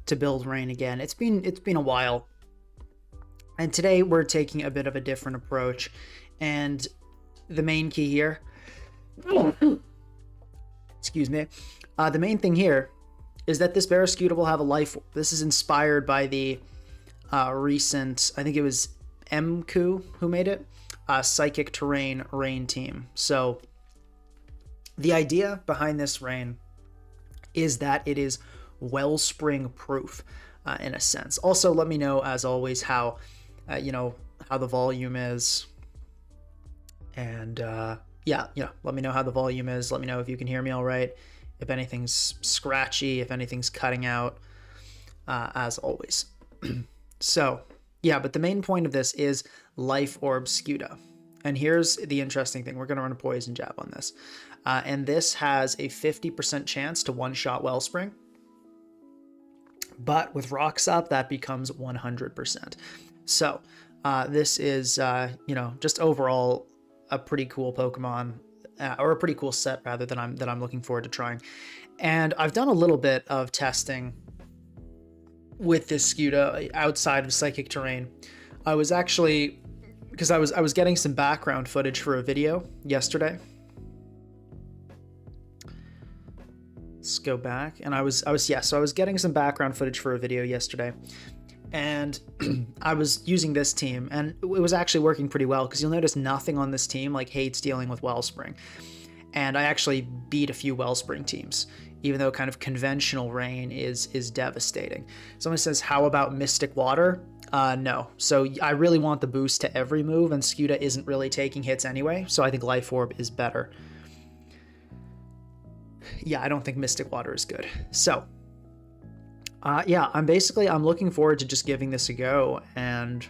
to build Rain again. It's been a while. And today we're taking a bit of a different approach. And the main key here, excuse me, the main thing here is that this Barraskewda will have a life. This is inspired by the recent, I think it was MQ who made it, Psychic Terrain Rain team. So the idea behind this Rain is that it is Wellspring proof in a sense. Also, let me know, as always, how how the volume is, and yeah, let me know how the volume is. Let me know if you can hear me all right, if anything's scratchy, if anything's cutting out, as always. So yeah, but the main point of this is Life Orb Skewda. And here's the interesting thing. We're going to run a Poison Jab on this. And this has a 50% chance to one-shot Wellspring. But with Rocks Up, that becomes 100%. So this is, just overall a pretty cool Pokemon, or a pretty cool set, rather, that I'm looking forward to trying. And I've done a little bit of testing with this Skewda outside of Psychic Terrain. I was actually, because I was getting some background footage for a video yesterday. Let's go back, and I was getting some background footage for a video yesterday, and I was using this team, and it was actually working pretty well, because you'll notice nothing on this team like hates dealing with Wellspring. And I actually beat a few Wellspring teams, even though kind of conventional Rain is devastating. Someone says, how about Mystic Water? No. So I really want the boost to every move, and Skewda isn't really taking hits anyway, so I think Life Orb is better. Yeah, I don't think Mystic Water is good. So yeah, I'm looking forward to just giving this a go and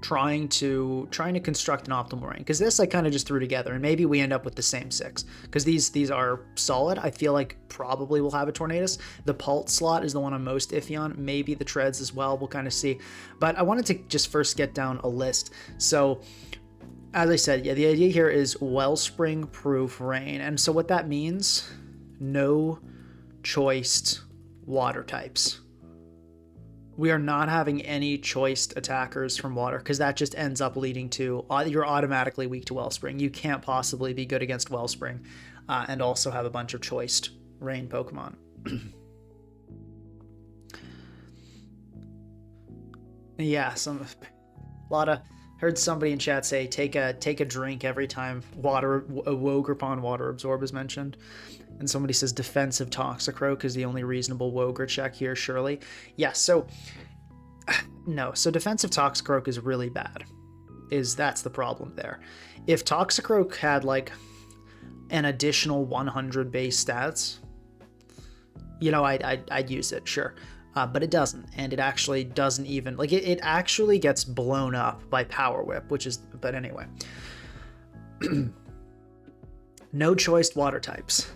trying to construct an optimal Rain, because this I kind of just threw together, and maybe we end up with the same 6, because these are solid. I feel like probably we'll have a Tornadus. The Pult slot is the one I'm most iffy on, maybe the Treads as well, we'll kind of see. But I wanted to just first get down a list. So as I said, yeah, the idea here is Wellspring proof Rain, and so what that means, no choiced water types. We are not having any choiced attackers from water, because that just ends up leading to you're automatically weak to Wellspring. You can't possibly be good against Wellspring and also have a bunch of choiced Rain Pokemon. Yeah, heard somebody in chat say take a drink every time a Wogre Water Absorb is mentioned. And somebody says defensive Toxicroak is the only reasonable Wogre check here, surely. Yeah, so no, so defensive Toxicroak is really bad. That's the problem there. If Toxicroak had like an additional 100 base stats, I'd use it, sure. But it doesn't, and it actually doesn't even, like, it actually gets blown up by Power Whip, but anyway. No choiced water types.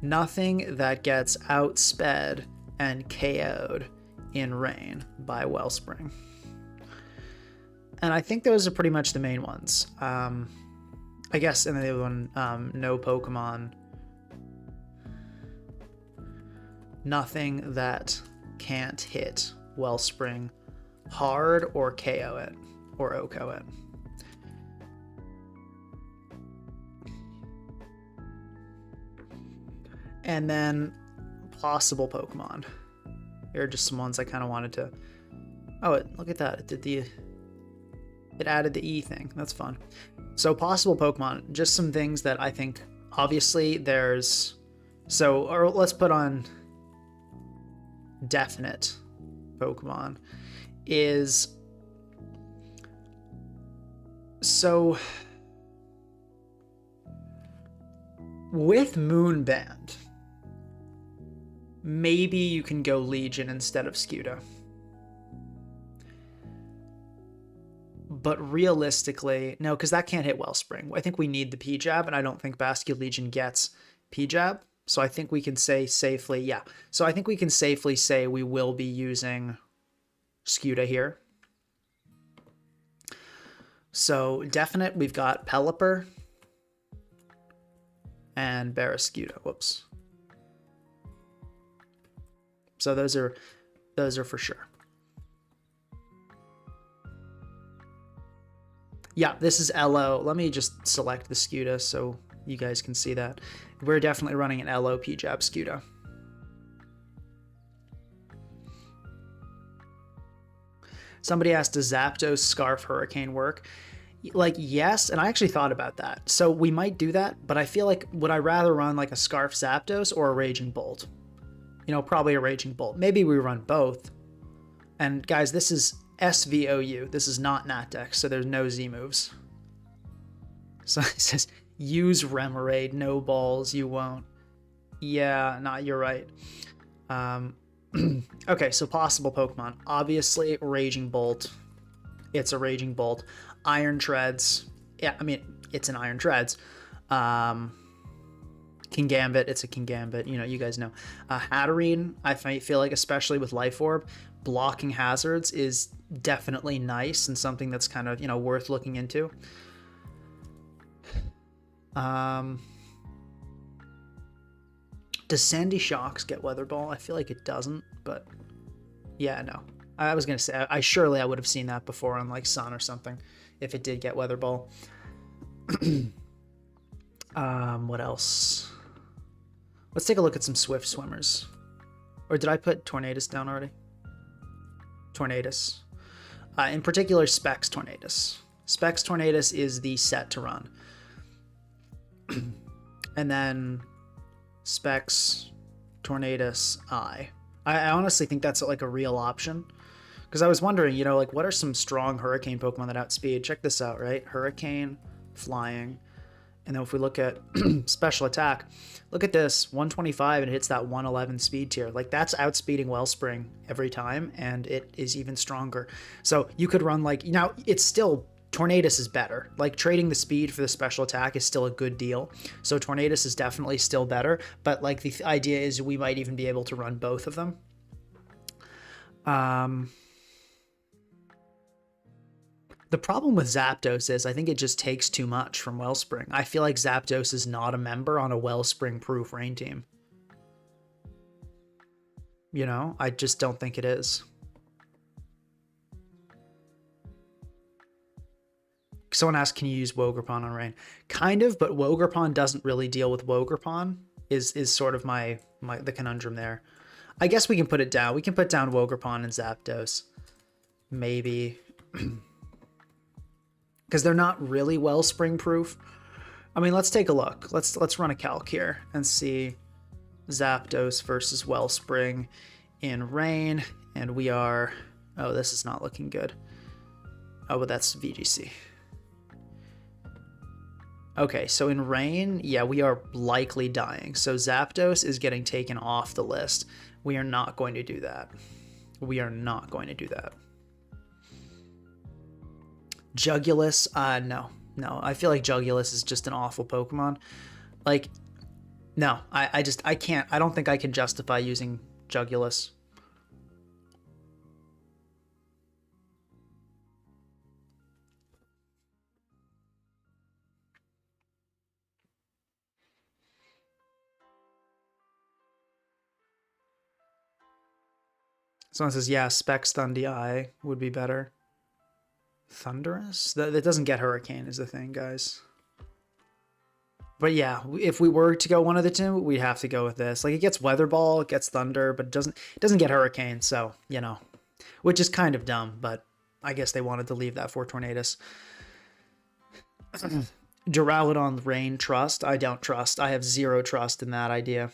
Nothing that gets outsped and KO'd in Rain by Wellspring. And I think those are pretty much the main ones. I guess, and the other one, no Pokemon. Nothing that can't hit Wellspring hard or KO it or OHKO it. And then possible Pokemon. Here are just some ones I kind of wanted to... Oh, look at that. It added the E thing. That's fun. So possible Pokemon, just some things that I think, obviously there's... or let's put on definite Pokemon is... So with Moonband, maybe you can go Legion instead of Skewda. But realistically, no, because that can't hit Wellspring. I think we need the P-Jab, and I don't think Basque Legion gets P-Jab. So I think we can say safely, yeah. So I think we can safely say we will be using Skewda here. So definite, we've got Pelipper and Barraskewda. Whoops. So those are for sure. Yeah, this is LO. Let me just select the Skewda so you guys can see that. We're definitely running an LO P-Jab Skewda. Somebody asked, does Zapdos Scarf Hurricane work? Like, yes, and I actually thought about that. So we might do that, but I feel like, would I rather run like a Scarf Zapdos or a Raging Bolt? You know, probably a Raging Bolt. Maybe we run both. And guys, this is SVOU. This is not NatDex, so there's no Z moves. So it says, use Remoraid, no balls, you won't. Yeah, nah, you're right. Okay, so possible Pokemon. Obviously, Raging Bolt. It's a Raging Bolt. Iron Treads. Yeah, I mean, it's an Iron Treads. Kingambit, it's a Kingambit. You know, you guys know. Hatterene, I feel like, especially with Life Orb, blocking hazards is definitely nice and something that's kind of, you know, worth looking into. Does Sandy Shocks get Weather Ball? I feel like it doesn't, but yeah, no. I was going to say, I would have seen that before on like Sun or something if it did get Weather Ball. What else? Let's take a look at some Swift Swimmers. Or did I put Tornadus down already? Tornadus. In particular, Specs Tornadus. Specs Tornadus is the set to run. And then Specs Tornadus I honestly think that's like a real option. Because I was wondering, you know, like what are some strong Hurricane Pokemon that outspeed? Check this out, right? Hurricane, Flying. And then if we look at Special Attack, look at this, 125 and it hits that 111 speed tier. Like that's outspeeding Wellspring every time, and it is even stronger. So you could run like, now it's still, Tornadus is better. Like trading the speed for the Special Attack is still a good deal. So Tornadus is definitely still better, but like the idea is we might even be able to run both of them. The problem with Zapdos is I think it just takes too much from Wellspring. I feel like Zapdos is not a member on a Wellspring-proof rain team. You know, I just don't think it is. Someone asked, can you use Wogerpon on rain? Kind of, but Wogerpon doesn't really deal with Wogerpon, is sort of the conundrum there. I guess we can put it down. We can put down Wogerpon and Zapdos. Maybe. Because they're not really Wellspring proof. I mean, let's take a look. Let's run a calc here and see Zapdos versus Wellspring in rain. And we are, oh, this is not looking good. Oh, but that's VGC. Okay, so in rain, yeah, we are likely dying. So Zapdos is getting taken off the list. We are not going to do that. We are not going to do that. Jugulus, no. I feel like Jugulus is just an awful Pokemon. Like, no, I can't. I don't think I can justify using Jugulus. Someone says, yeah, Specs Thundee would be better. Thunderous? That doesn't get Hurricane is the thing, guys. But yeah, if we were to go one of the two, we'd have to go with this. Like, it gets Weather Ball, it gets Thunder, but it doesn't get Hurricane, so, you know. Which is kind of dumb, but I guess they wanted to leave that for Tornadus. Duraludon Rain trust? I don't trust. I have zero trust in that idea.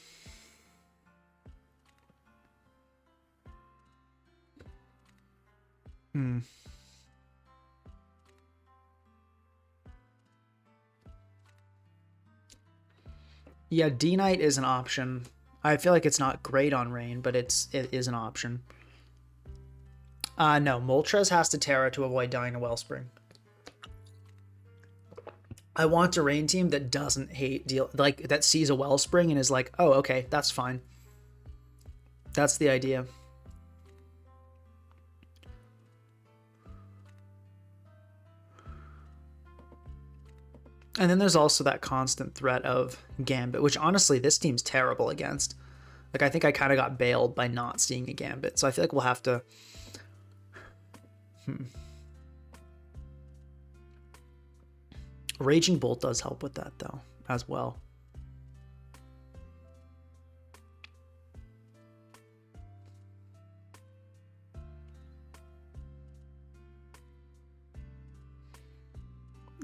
Yeah, D-Knight is an option. I feel like it's not great on rain, but it is an option. No, Moltres has to Terra to avoid dying to Wellspring. I want a rain team that doesn't that sees a Wellspring and is like, oh, okay, that's fine. That's the idea. And then there's also that constant threat of Gambit, which honestly this team's terrible against. Like, I think I kind of got bailed by not seeing a Gambit. So I feel like we'll have to... Raging Bolt does help with that, though, as well.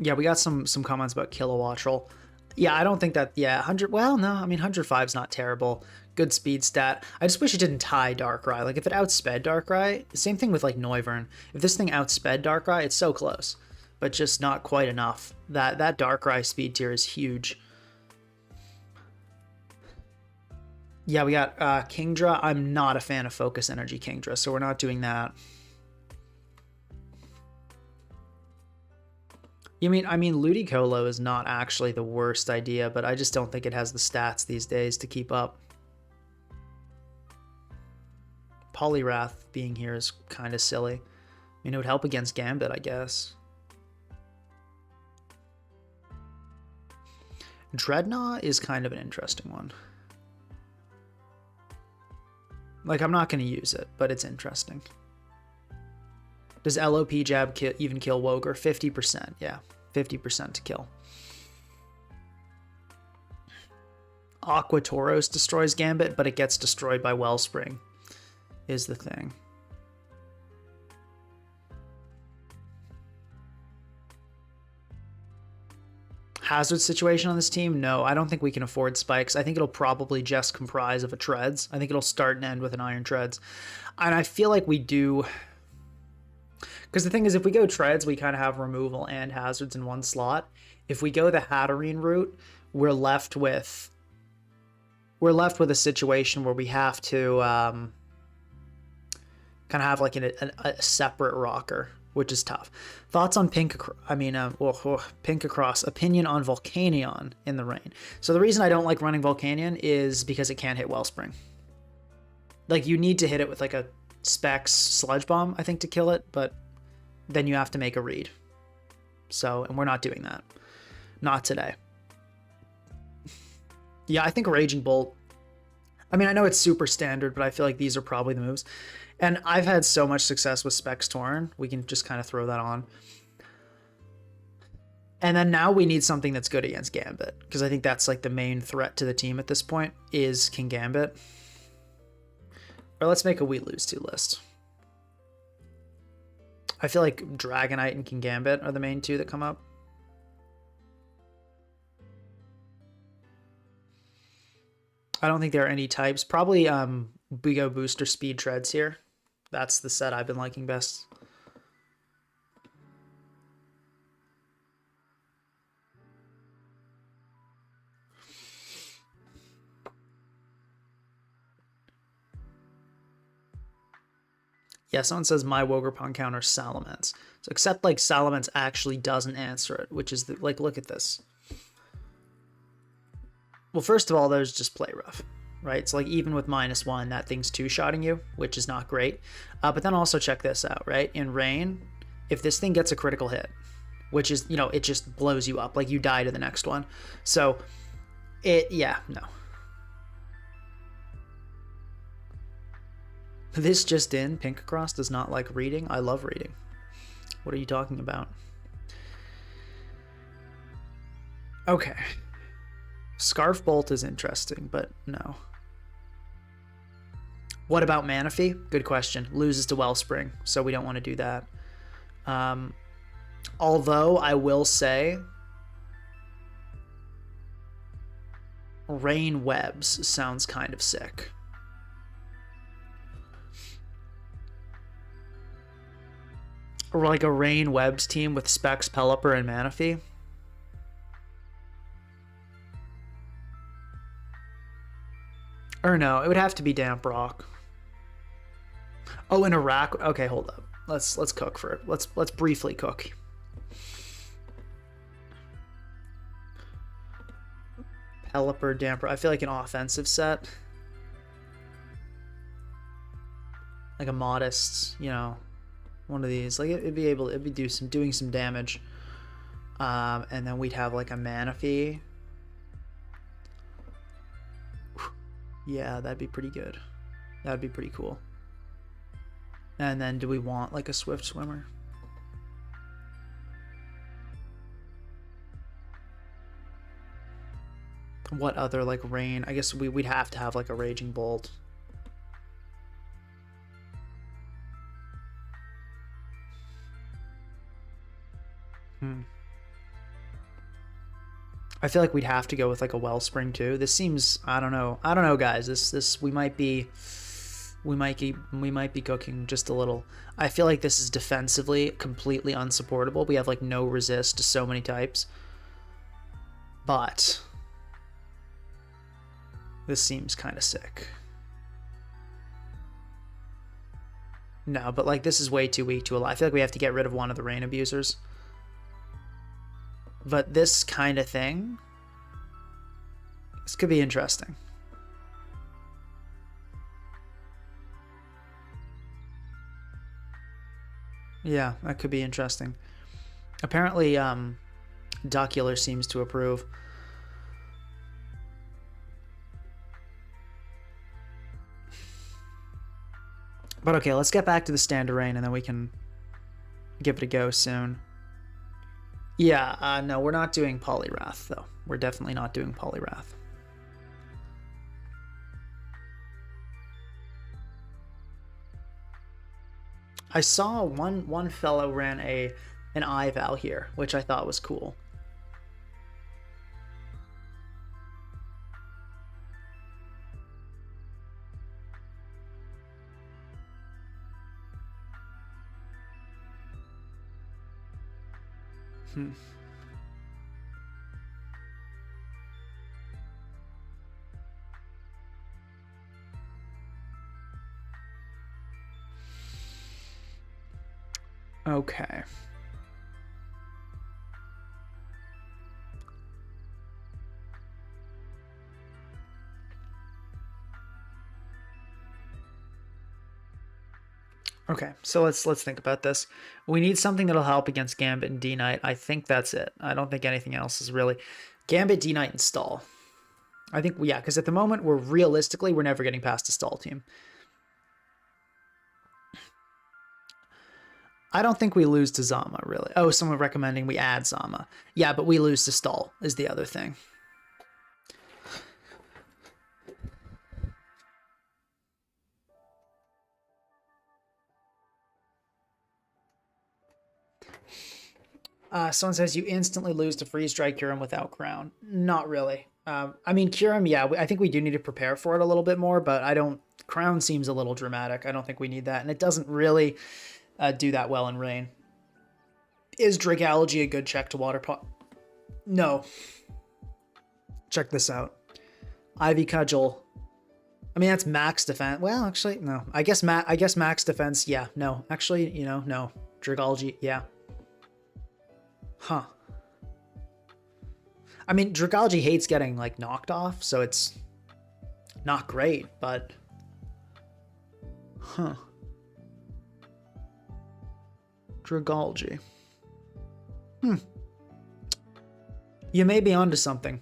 Yeah, we got some comments about Kilowattrel. Yeah, I don't think that, yeah, 100, well, no, I mean, 105 is not terrible. Good speed stat. I just wish it didn't tie Darkrai. Like, if it outsped Darkrai, same thing with, like, Noivern. If this thing outsped Darkrai, it's so close, but just not quite enough. That Darkrai speed tier is huge. Yeah, we got Kingdra. I'm not a fan of Focus Energy Kingdra, so we're not doing that. I mean, Ludicolo is not actually the worst idea, but I just don't think it has the stats these days to keep up. Poliwrath being here is kind of silly. I mean, it would help against Gambit, I guess. Dreadnought is kind of an interesting one. Like, I'm not going to use it, but it's interesting. Does LOP jab even kill Woger? 50%, yeah. 50% to kill. Aqua Tauros destroys Gambit, but it gets destroyed by Wellspring, is the thing. Hazard situation on this team? No, I don't think we can afford spikes. I think it'll probably just comprise of a Treads. I think it'll start and end with an Iron Treads. And I feel like we do... Because the thing is, if we go Treads, we kind of have removal and hazards in one slot. If we go the Hatterene route, we're left with a situation where we have to kind of have like a separate rocker, which is tough. Thoughts on Pinkacross, opinion on Volcanion in the rain. So the reason I don't like running Volcanion is because it can't hit Wellspring. Like, you need to hit it with like a Specs Sludge Bomb, I think, to kill it, but then you have to make a read. So, and we're not doing that. Not today. Yeah, I think Raging Bolt. I mean, I know it's super standard, but I feel like these are probably the moves. And I've had so much success with Specs Torn. We can just kind of throw that on. And then now we need something that's good against Gambit, because I think that's like the main threat to the team at this point is King Gambit. Or let's make a we lose to list. I feel like Dragonite and King Gambit are the main two that come up. I don't think there are any types. Probably we go Booster Speed Treads here. That's the set I've been liking best. Yeah, someone says my Wogerpon counters Salamence. So except like Salamence actually doesn't answer it, which is like, look at this. Well, first of all, there's just Play Rough, right? So like even with -1, that thing's two-shotting you, which is not great. But then also check this out, right? In Rain, if this thing gets a critical hit, which is, you know, it just blows you up, like you die to the next one. So yeah, no. This just in, Pinkacross does not like reading. I love reading. What are you talking about? Okay. Scarf Bolt is interesting, but no. What about Manaphy? Good question. Loses to Wellspring, so we don't want to do that. Although I will say Rain Webs sounds kind of sick. Or like a Rain Webs team with Specs, Pelipper, and Manaphy. Or no, it would have to be Damp Rock. Oh, in Iraq. Okay, hold up. Let's cook for it. Let's briefly cook. Pelipper, Damp Rock. I feel like an offensive set. Like a modest, you know, one of these. Like it'd be doing some damage. And then we'd have like a Manaphy. Yeah, that'd be pretty good. That'd be pretty cool. And then do we want like a swift swimmer? What other like rain? I guess we'd have to have like a raging bolt. I feel like we'd have to go with like a Wellspring too. This seems, I don't know, guys. This we might be cooking just a little. I feel like this is defensively completely unsupportable. We have like no resist to so many types. But this seems kind of sick. No, but like this is way too weak to allow. I feel like we have to get rid of one of the rain abusers. But this kind of thing, this could be interesting. Yeah, that could be interesting. Apparently, Docular seems to approve. But okay, let's get back to the standard rain and then we can give it a go soon. Yeah, no, we're not doing Polyrath, though. We're definitely not doing Polyrath. I saw one fellow ran an iVal here, which I thought was cool. Okay. Okay, so let's think about this. We need something that'll help against Gambit and D-Knight. I think that's it. I don't think anything else is really... Gambit, D-Knight, and Stall. I think, yeah, because at the moment, we're never getting past a Stall team. I don't think we lose to Zama, really. Oh, someone recommending we add Zama. Yeah, but we lose to Stall is the other thing. Someone says you instantly lose to Freeze Dry Kyurem without Crown. Not really. I mean, Kyurem, yeah, I think we do need to prepare for it a little bit more, but I don't... Crown seems a little dramatic. I don't think we need that, and it doesn't really do that well in Rain. Is Dragalgy a good check to Water Pot? No. Check this out. Ivy Cudgel. I mean, that's max defense. Well, actually, no. I guess max defense, yeah. No. Actually, you know, no. Dragalgy, yeah. Huh. I mean, Dragalgy hates getting, like, knocked off, so it's not great, but... Huh. Dragalgy. You may be onto something.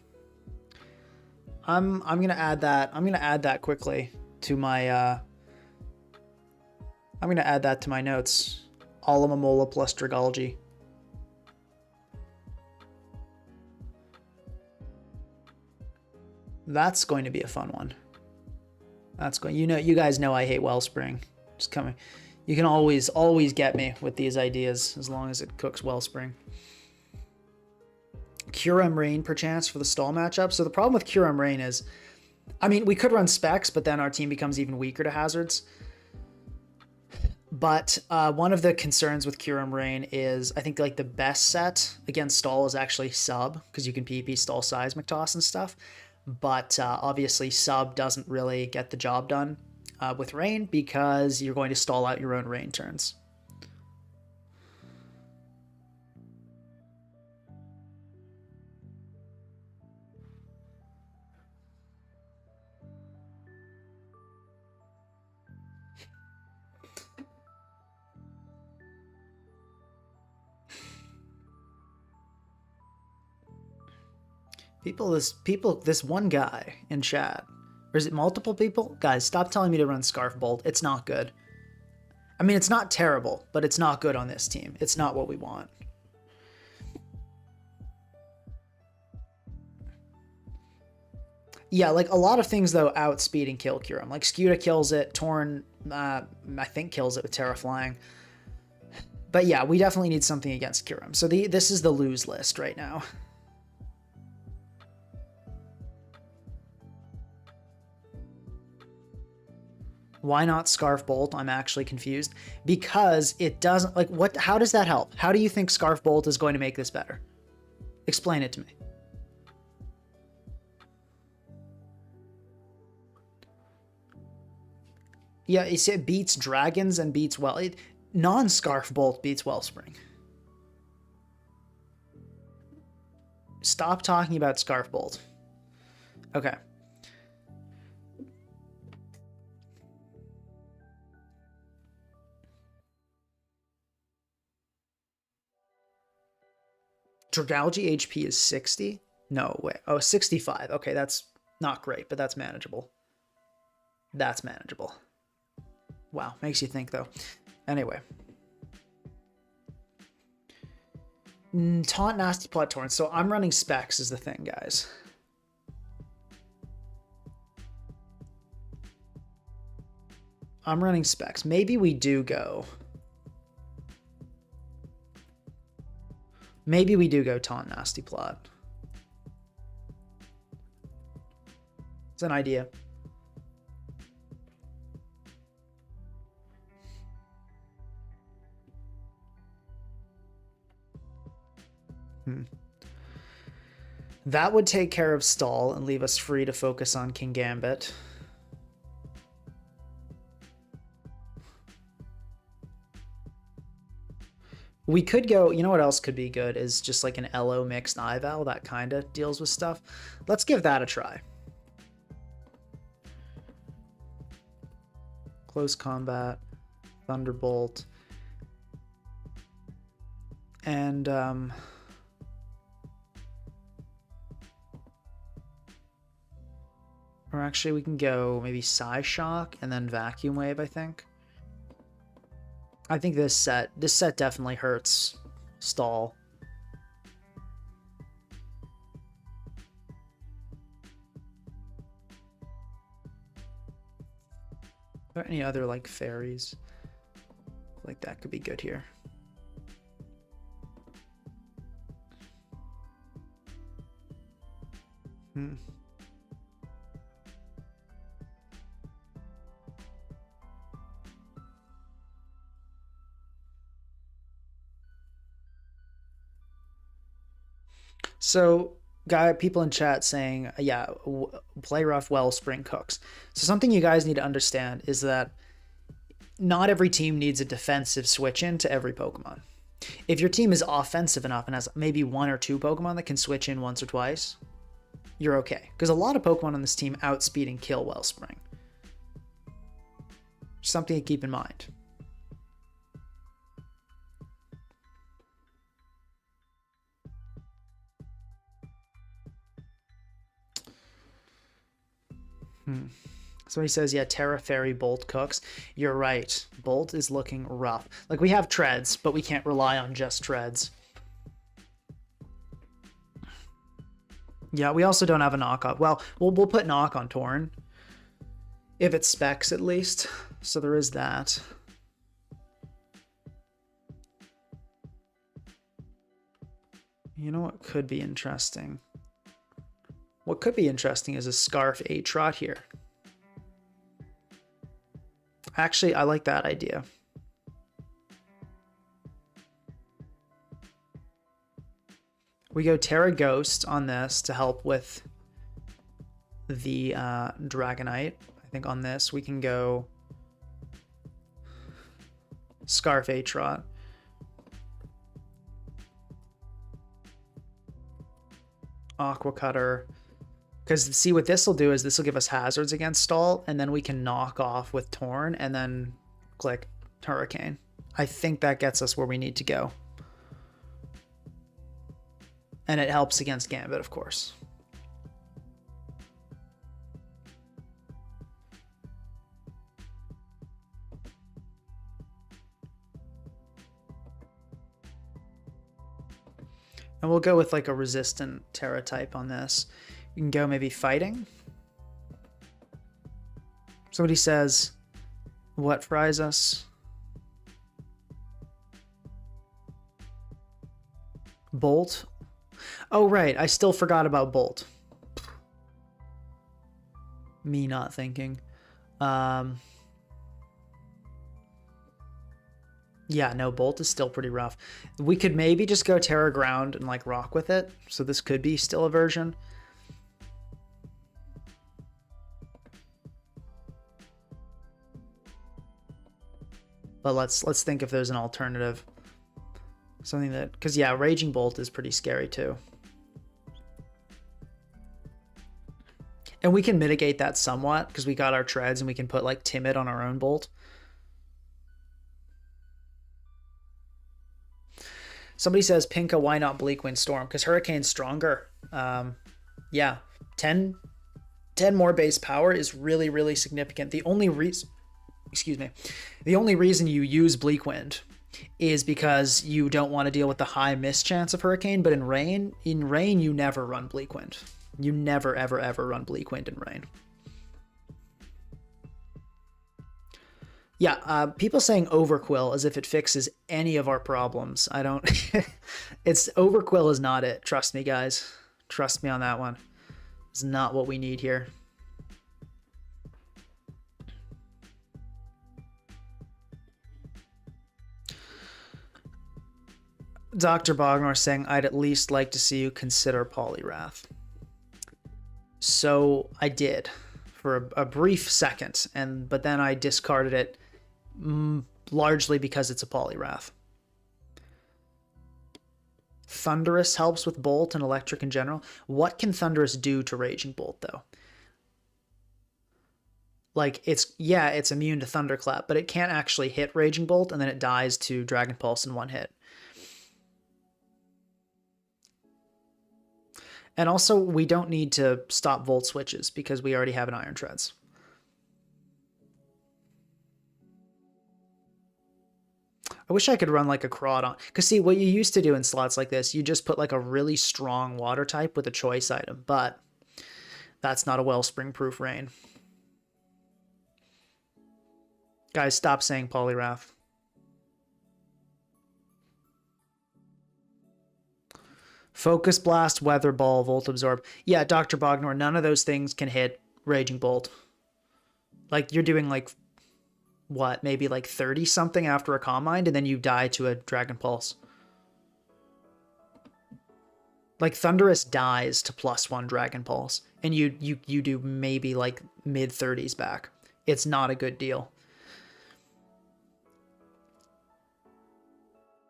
I'm gonna add that. I'm gonna add that quickly to my. I'm gonna add that to my notes. Alamamola plus Dragalgy. That's going to be a fun one. That's going. You guys know I hate Wellspring. Just coming. You can always get me with these ideas as long as it cooks Wellspring. Kyurem Rain, perchance, for the stall matchup. So the problem with Kyurem Rain is, I mean, we could run specs, but then our team becomes even weaker to hazards. But one of the concerns with Kyurem Rain is, I think, like, the best set against stall is actually sub, because you can PP stall seismic toss and stuff. But obviously sub doesn't really get the job done with Rain, because you're going to stall out your own Rain turns. This one guy in chat, Or is it multiple people? Guys, stop telling me to run Scarf Bolt. It's not good. I mean, it's not terrible, but it's not good on this team. It's not what we want. Yeah, like a lot of things, though, outspeed and kill Kyurem. Like Skewda kills it. Torn, I think, kills it with Terra Flying. But yeah, we definitely need something against Kyurem. So this is the lose list right now. Why not Scarf Bolt? I'm actually confused. Because it doesn't, like, what? How does that help? How do you think Scarf Bolt is going to make this better? Explain it to me. Yeah, it beats dragons and beats non-Scarf Bolt beats Wellspring. Stop talking about Scarf Bolt. Okay. Dragalge HP is 60? No, wait. Oh, 65. Okay, that's not great, but that's manageable. That's manageable. Wow, makes you think, though. Anyway. Taunt, Nasty Plot, Torrent. So I'm running Specs is the thing, guys. I'm running Specs. Maybe we do go... Maybe we do go Taunt, Nasty Plot. It's an idea. That would take care of Stall and leave us free to focus on King Gambit. We could go, you know what else could be good is just like an Elo mixed Ival that kind of deals with stuff. Let's give that a try. Close Combat, Thunderbolt, and or actually we can go maybe Psyshock and then Vacuum Wave, I think. I think this set definitely hurts Stall. Are there any other like fairies? Like that could be good here. So, people in chat saying, yeah, play rough, Wellspring cooks. So something you guys need to understand is that not every team needs a defensive switch in to every Pokemon. If your team is offensive enough and has maybe 1 or 2 Pokemon that can switch in once or twice, you're okay. Because a lot of Pokemon on this team outspeed and kill Wellspring. Something to keep in mind. So he says, yeah, Terra Fairy Bolt cooks. You're right. Bolt is looking rough. Like, we have treads, but we can't rely on just treads. Yeah, we also don't have a knockoff. Well, we'll put knock on Torn. If it specs, at least. So there is that. You know what could be interesting? What could be interesting is a Scarf Aatrot here. Actually, I like that idea. We go Terra Ghost on this to help with the Dragonite. I think on this we can go Scarf Aatrot. Aqua Cutter. Because see what this will do is this will give us hazards against Stall, and then we can knock off with Torn and then click Hurricane. I think that gets us where we need to go. And it helps against Gambit, of course. And we'll go with like a resistant Terra type on this. You can go maybe fighting. Somebody says, what fries us? Bolt. Oh, right. I still forgot about Bolt. Me not thinking. Yeah, no, Bolt is still pretty rough. We could maybe just go Terra Ground and like rock with it. So this could be still a version. But let's think if there's an alternative. Something that, because yeah, Raging Bolt is pretty scary too. And we can mitigate that somewhat because we got our treads and we can put like Timid on our own Bolt. Somebody says, Pinka, why not Bleakwind Storm? Because Hurricane's stronger. Yeah, 10 more base power is really, really significant. The only reason, the only reason you use Bleakwind is because you don't want to deal with the high miss chance of Hurricane, but in rain, you never run Bleakwind. You never, ever, ever run Bleakwind in rain. Yeah, people saying Overquill as if it fixes any of our problems. I don't... It's Overquill is not it. Trust me, guys. Trust me on that one. It's not what we need here. Dr. Bognar saying, I'd at least like to see you consider Polyrath. So I did for a brief second, but then I discarded it largely because it's a Polyrath. Thunderous helps with Bolt and Electric in general. What can Thunderous do to Raging Bolt, though? Like, it's immune to Thunderclap, but it can't actually hit Raging Bolt, and then it dies to Dragon Pulse in one hit. And also, we don't need to stop Volt switches because we already have an Iron Treads. I wish I could run like a Crawdon. Because see, what you used to do in slots like this, you just put like a really strong water type with a choice item. But that's not a Wellspring proof rain. Guys, stop saying Polyrath. Focus Blast, Weather Ball, Volt Absorb. Yeah, Dr. Bognar, none of those things can hit Raging Bolt. Like, you're doing like, what, maybe like 30 something after a Calm Mind, and then you die to a Dragon Pulse. Like, Thunderous dies to +1 Dragon Pulse, and you do maybe like mid 30s back. It's not a good deal.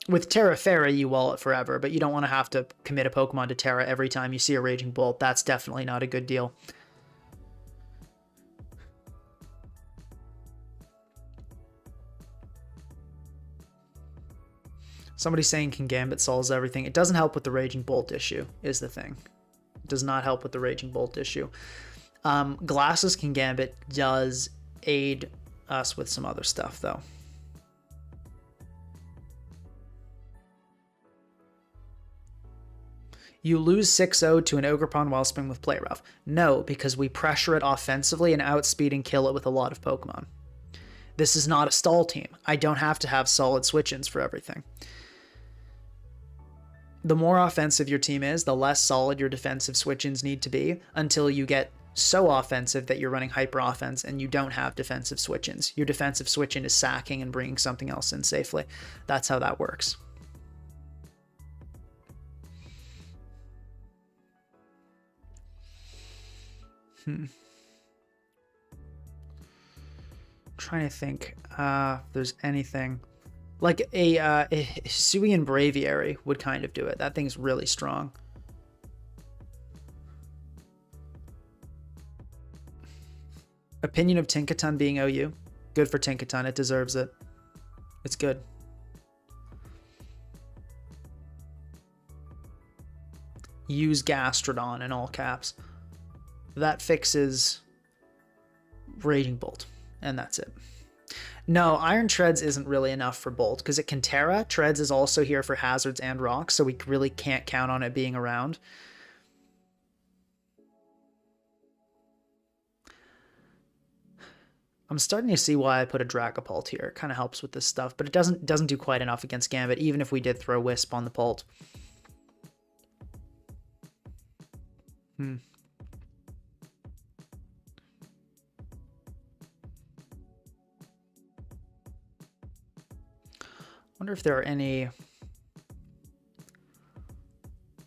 With Terra Fairy, you wall it forever, but you don't want to have to commit a Pokemon to Terra every time you see a Raging Bolt. That's definitely not a good deal. Somebody's saying Can Gambit solves everything. It doesn't help with the Raging Bolt issue, is the thing. It does not help with the Raging Bolt issue. Glasses Can Gambit does aid us with some other stuff, though. You lose 6-0 to an Ogerpon Wellspring with Play Rough. No, because we pressure it offensively and outspeed and kill it with a lot of Pokemon. This is not a stall team. I don't have to have solid switch-ins for everything. The more offensive your team is, the less solid your defensive switch-ins need to be until you get so offensive that you're running hyper offense and you don't have defensive switch-ins. Your defensive switch-in is sacking and bringing something else in safely. That's how that works. Trying to think if there's anything. Like a Hisuian Braviary would kind of do it. That thing's really strong. Opinion of Tinkaton being OU. Good for Tinkaton. It deserves it. It's good. Use Gastrodon in all caps. That fixes Raging Bolt, and that's it. No, Iron Treads isn't really enough for Bolt because it can Terra. Treads is also here for hazards and rocks, so we really can't count on it being around. I'm starting to see why I put a Dragapult here. It kind of helps with this stuff, but it doesn't do quite enough against Gambit, even if we did throw Wisp on the Pult. Wonder if there are any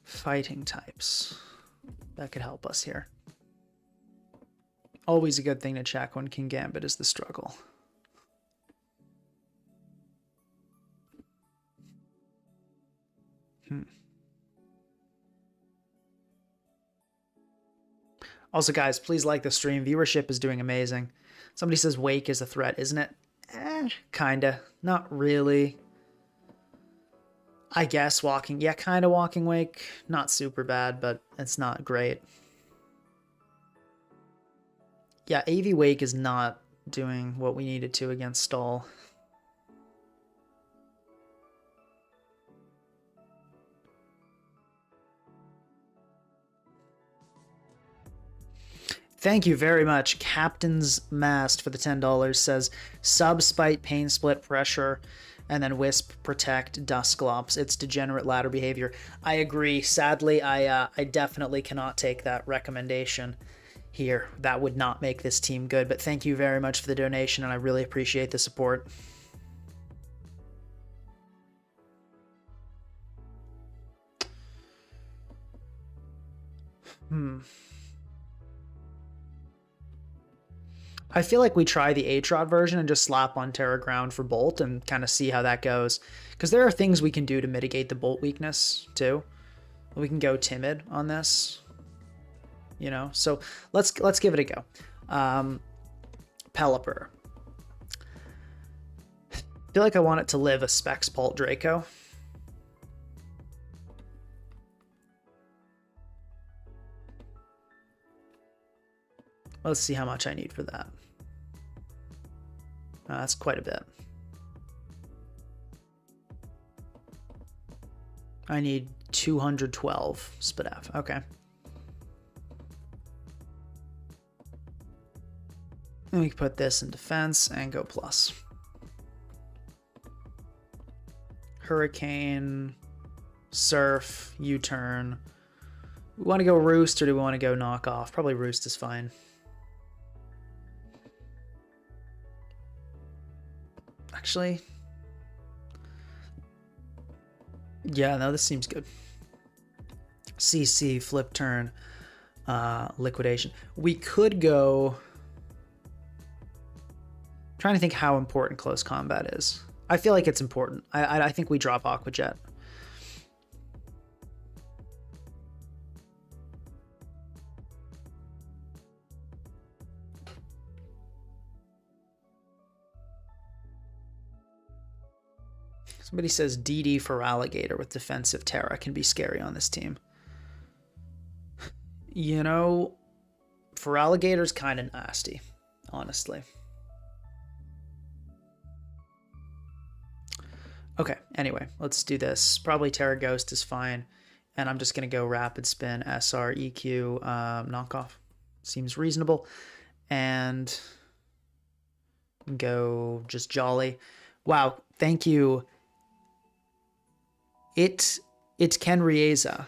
fighting types that could help us here. Always a good thing to check when King Gambit is the struggle. Also, guys, please like the stream. Viewership is doing amazing. Somebody says Wake is a threat, isn't it? Kinda. Not really. I guess walking. Yeah, kind of walking Wake. Not super bad, but it's not great. Yeah, AV Wake is not doing what we needed to against Stall. Thank you very much. Captain's Mast for the $10 says sub spite, pain split, pressure, and then Wisp, protect, Dusclops. It's degenerate ladder behavior. I agree. Sadly, I definitely cannot take that recommendation here. That would not make this team good, but thank you very much for the donation, and I really appreciate the support. I feel like we try the Aatrod version and just slap on Terra Ground for Bolt and kind of see how that goes. Because there are things we can do to mitigate the Bolt weakness, too. We can go Timid on this. You know, so let's give it a go. Pelipper. I feel like I want it to live a Specs Bolt Draco. Let's see how much I need for that. That's quite a bit. I need 212 SPDF. Okay. And we can put this in defense and go plus. Hurricane, Surf, U-turn. We want to go Roost or do we want to go Knock Off? Probably Roost is fine. Actually, yeah, no, this seems good. CC, flip turn, liquidation. We could go... I'm trying to think how important close combat is. I feel like it's important. I think we drop Aqua Jet. Somebody says DD for Alligator with defensive Terra can be scary on this team. You know, for Alligator's kind of nasty, honestly. Okay, anyway, let's do this. Probably Terra Ghost is fine. And I'm just going to go Rapid Spin, SR, EQ, Knockoff. Seems reasonable. And go just Jolly. Wow, thank you. It Ken Rieza,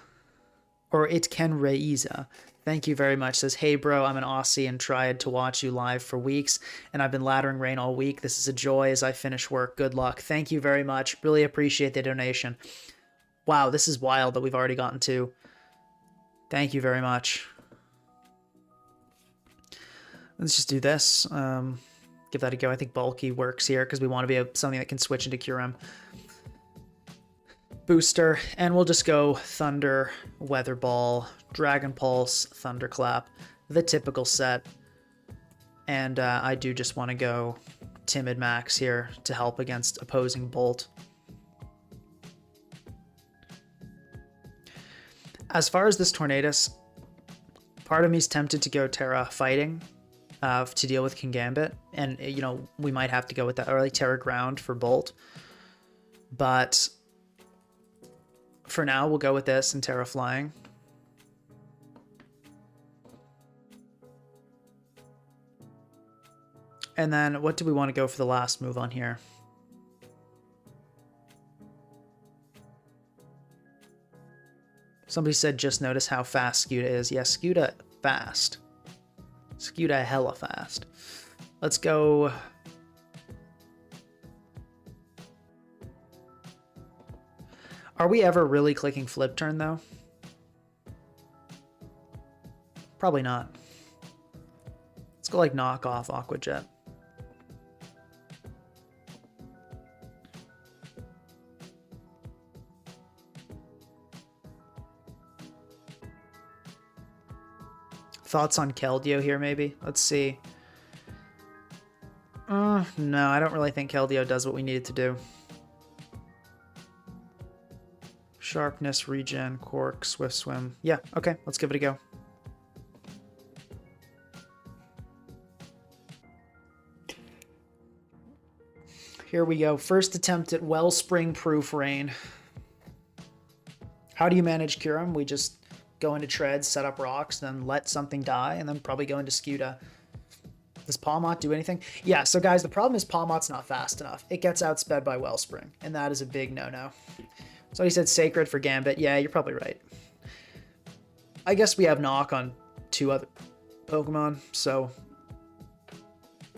or It Ken Reiza. Thank you very much. Says, hey bro, I'm an Aussie and tried to watch you live for weeks, and I've been laddering rain all week. This is a joy as I finish work. Good luck. Thank you very much. Really appreciate the donation. Wow, this is wild that we've already gotten to. Thank you very much. Let's just do this. Give that a go. I think bulky works here because we want to be something that can switch into QRM. Booster, and we'll just go Thunder, Weather Ball, Dragon Pulse, Thunderclap, the typical set. And I do just want to go Timid Max here to help against opposing Bolt. As far as this Tornadus, part of me is tempted to go Terra Fighting to deal with King Gambit. And, you know, we might have to go with that, or like Terra Ground for Bolt. But for now, we'll go with this and Terra Flying. And then what do we want to go for the last move on here? Somebody said, just notice how fast Skewda is. Yeah, Skewda fast. Skewda hella fast. Let's go. Are we ever really clicking flip turn though? Probably not. Let's go like knock off Aqua Jet. Thoughts on Keldeo here, maybe? Let's see. No, I don't really think Keldeo does what we need it to do. Sharpness, regen, Cork, Swift Swim. Yeah, okay, let's give it a go. Here we go. First attempt at Wellspring Proof Rain. How do you manage Kyurem? We just go into treads, set up rocks, then let something die, and then probably go into Skewda. Does Palmot do anything? Yeah, so guys, the problem is Palmot's not fast enough. It gets outsped by Wellspring, and that is a big no-no. So he said Sacred for Gambit. Yeah, you're probably right. I guess we have Knock on 2 other Pokemon, so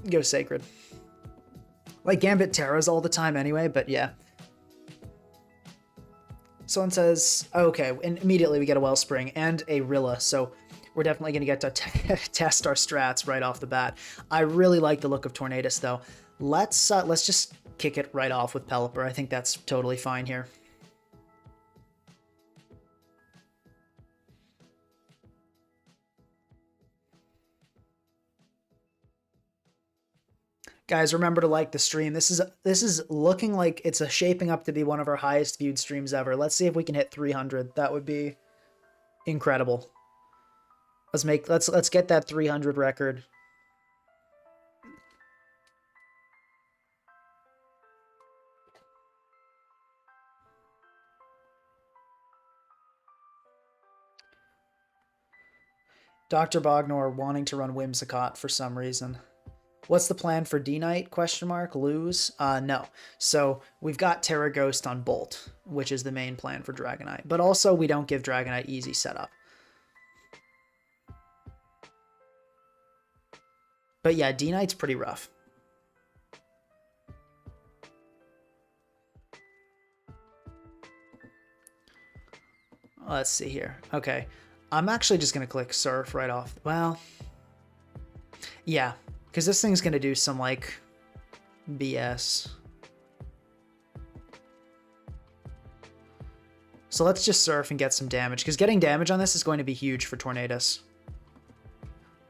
go Sacred. Like Gambit Terras all the time anyway, but yeah. Someone says, okay, and immediately we get a Wellspring and a Rilla, so we're definitely going to get to test our strats right off the bat. I really like the look of Tornadus, though. Let's just kick it right off with Pelipper. I think that's totally fine here. Guys, remember to like the stream. This is looking like it's shaping up to be one of our highest viewed streams ever. Let's see if we can hit 300. That would be incredible. Let's get that 300 record. Dr. Bognor wanting to run Whimsicott for some reason. What's the plan for D-Knight? Question mark. Lose? No. So we've got Terra Ghost on Bolt, which is the main plan for Dragonite. But also we don't give Dragonite easy setup. But yeah, D-Knight's pretty rough. Let's see here. Okay. I'm actually just going to click Surf right off. Well, yeah. Because this thing's going to do some, like, BS. So let's just Surf and get some damage. Because getting damage on this is going to be huge for Tornadus.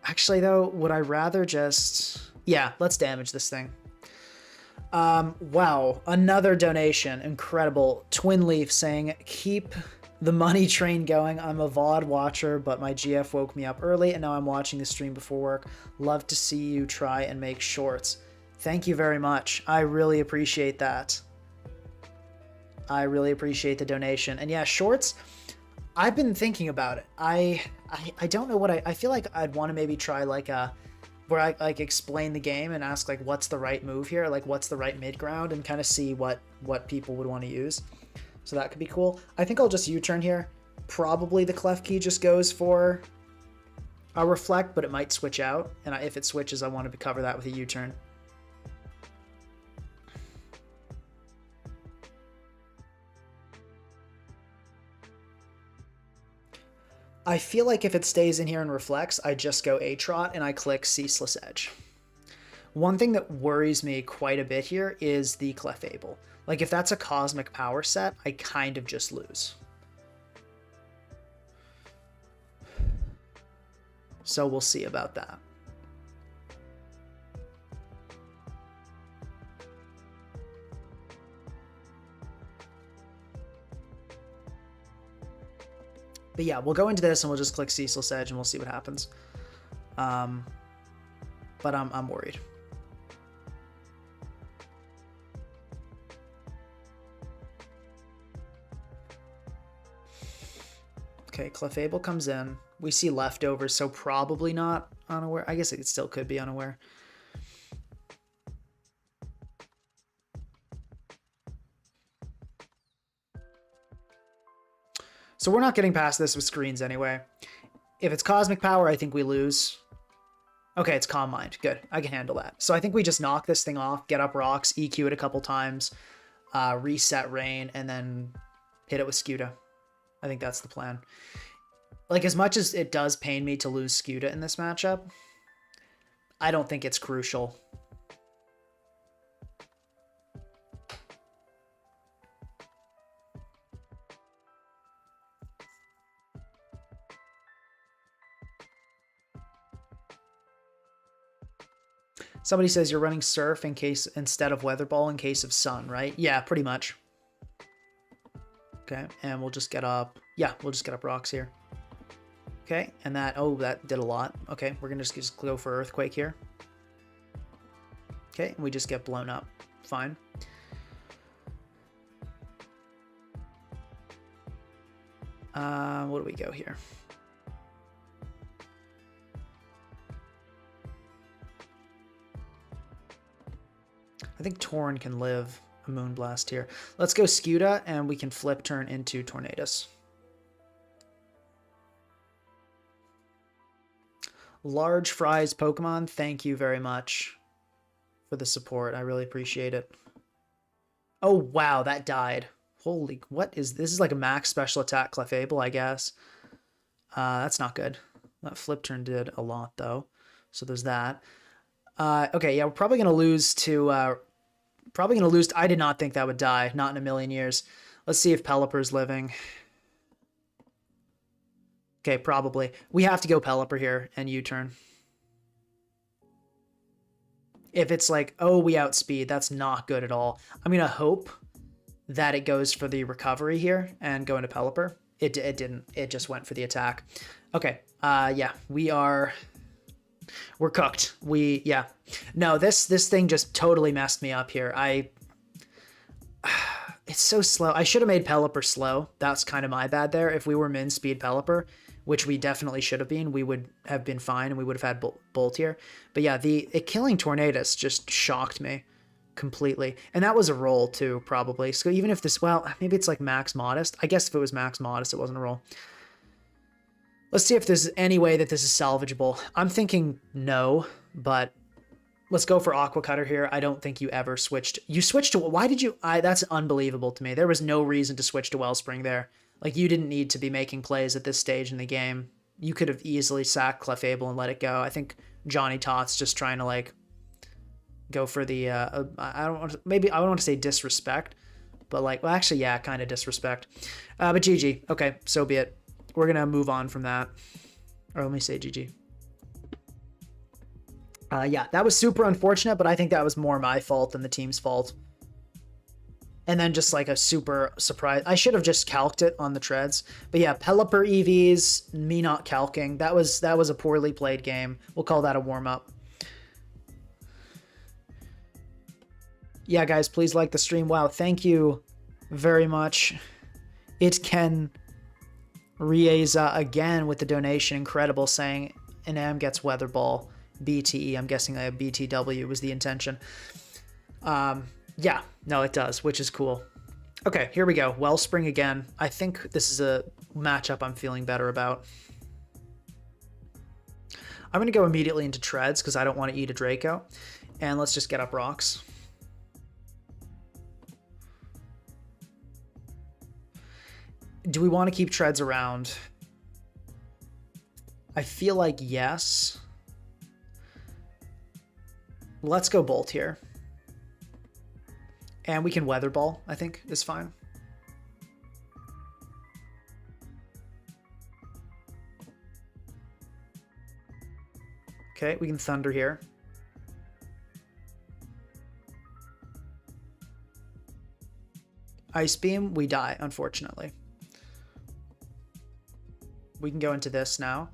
Actually, though, would I rather just... Yeah, let's damage this thing. Wow. Another donation. Incredible. Twin Leaf saying, keep the money train going. I'm a VOD watcher, but my GF woke me up early, and now I'm watching the stream before work. Love to see you try and make shorts. Thank you very much. I really appreciate that. I really appreciate the donation. And yeah, shorts, I've been thinking about it. I don't know what I feel like I'd want to maybe try like a where I like explain the game and ask like what's the right move here, like what's the right mid ground, and kind of see what people would want to use. So that could be cool. I think I'll just U-turn here. Probably the Clef Key just goes for a Reflect, but it might switch out. And if it switches, I want to cover that with a U-turn. I feel like if it stays in here and reflects, I just go A-Trot and I click Ceaseless Edge. One thing that worries me quite a bit here is the Clefable. Like, if that's a Cosmic Power set, I kind of just lose. So we'll see about that. But yeah, we'll go into this and we'll just click Ceaseless Edge and we'll see what happens. But I'm worried. Okay, Clefable comes in. We see leftovers, so probably not unaware. I guess it still could be unaware. So we're not getting past this with screens anyway. If it's Cosmic Power, I think we lose. Okay, it's Calm Mind. Good. I can handle that. So I think we just knock this thing off, get up rocks, EQ it a couple times, reset Rain, and then hit it with Skewda. I think that's the plan. Like, as much as it does pain me to lose Skewda in this matchup, I don't think it's crucial. Somebody says you're running Surf instead of Weather Ball in case of Sun, right? Yeah, pretty much. Okay, and we'll just get up. Yeah, we'll just get up rocks here. Okay, and that, oh, that did a lot. Okay, we're gonna just go for Earthquake here. Okay, and we just get blown up. Fine. What do we go here? I think Torn can live a Moonblast here. Let's go Skewda, and we can flip turn into Tornadus. Large Fries Pokemon, thank you very much for the support. I really appreciate it. Oh, wow, that died. Holy, what is this? Is like a max special attack Clefable, I guess. That's not good. That flip turn did a lot, though. So there's that. Okay, yeah, we're probably going to lose to... I did not think that would die. Not in a million years. Let's see if Pelipper's living. Okay, probably. We have to go Pelipper here and U-turn. If it's like, oh, we outspeed, that's not good at all. I'm going to hope that it goes for the recovery here and go into Pelipper. It didn't. It just went for the attack. Okay, yeah, we're cooked. Yeah. No, this thing just totally messed me up here. It's so slow. I should have made Pelipper slow. That's kind of my bad there. If we were min speed Pelipper, which we definitely should have been, we would have been fine and we would have had Bolt here. But yeah, it killing Tornadus just shocked me completely. And that was a roll too, probably. So even if this, well, maybe it's like max modest. I guess if it was max modest, it wasn't a roll. Let's see if there's any way that this is salvageable. I'm thinking no, but let's go for Aqua Cutter here. I don't think you ever switched. You switched to, why did you, that's unbelievable to me. There was no reason to switch to Wellspring there. Like, you didn't need to be making plays at this stage in the game. You could have easily sacked Clefable and let it go. I think Johnny Tot's just trying to, like, go for the, I don't want to say disrespect, but like, well, actually, yeah, kind of disrespect. But GG. Okay, so be it. We're going to move on from that. Or let me say GG. Yeah, that was super unfortunate, but I think that was more my fault than the team's fault. And then just like a super surprise. I should have just calced it on the treads. But yeah, Pelipper EVs, me not calking. That was a poorly played game. We'll call that a warm-up. Yeah, guys, please like the stream. Wow, thank you very much. It can Rieza again with the donation. Incredible, saying Inam gets Weather Ball. BTE, I'm guessing a BTW was the intention. Yeah, no, it does, which is cool. Okay, here we go. Wellspring again. I think this is a matchup I'm feeling better about. I'm going to go immediately into Treads because I don't want to eat a Draco. And let's just get up rocks. Do we want to keep Treads around? I feel like yes. Let's go Bolt here. And we can Weather Ball, I think, is fine. Okay, we can Thunder here. Ice Beam, we die, unfortunately. We can go into this now,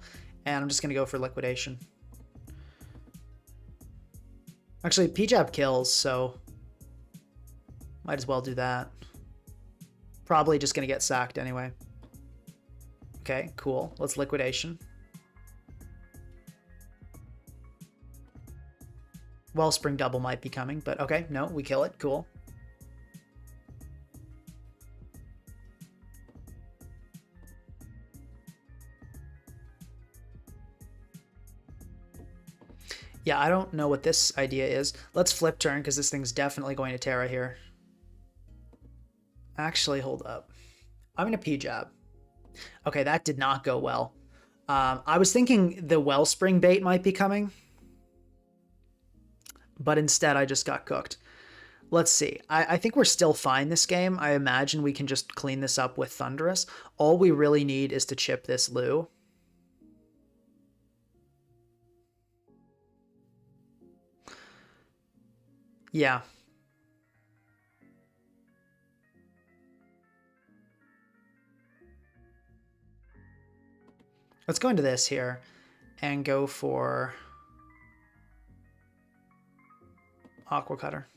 and I'm just going to go for Liquidation. Actually, P-Jab kills, so might as well do that. Probably just going to get sacked anyway. Okay, cool. Let's liquidation. Wellspring double might be coming, but okay, no, we kill it. Cool. Yeah, I don't know what this idea is. Let's flip turn because this thing's definitely going to Terra here. Actually, hold up. I'm going to P-jab. Okay, that did not go well. I was thinking the Wellspring bait might be coming, but instead I just got cooked. Let's see. I think we're still fine this game. I imagine we can just clean this up with Thunderous. All we really need is to chip this Lu. Yeah. Let's go into this here and go for Aqua Cutter.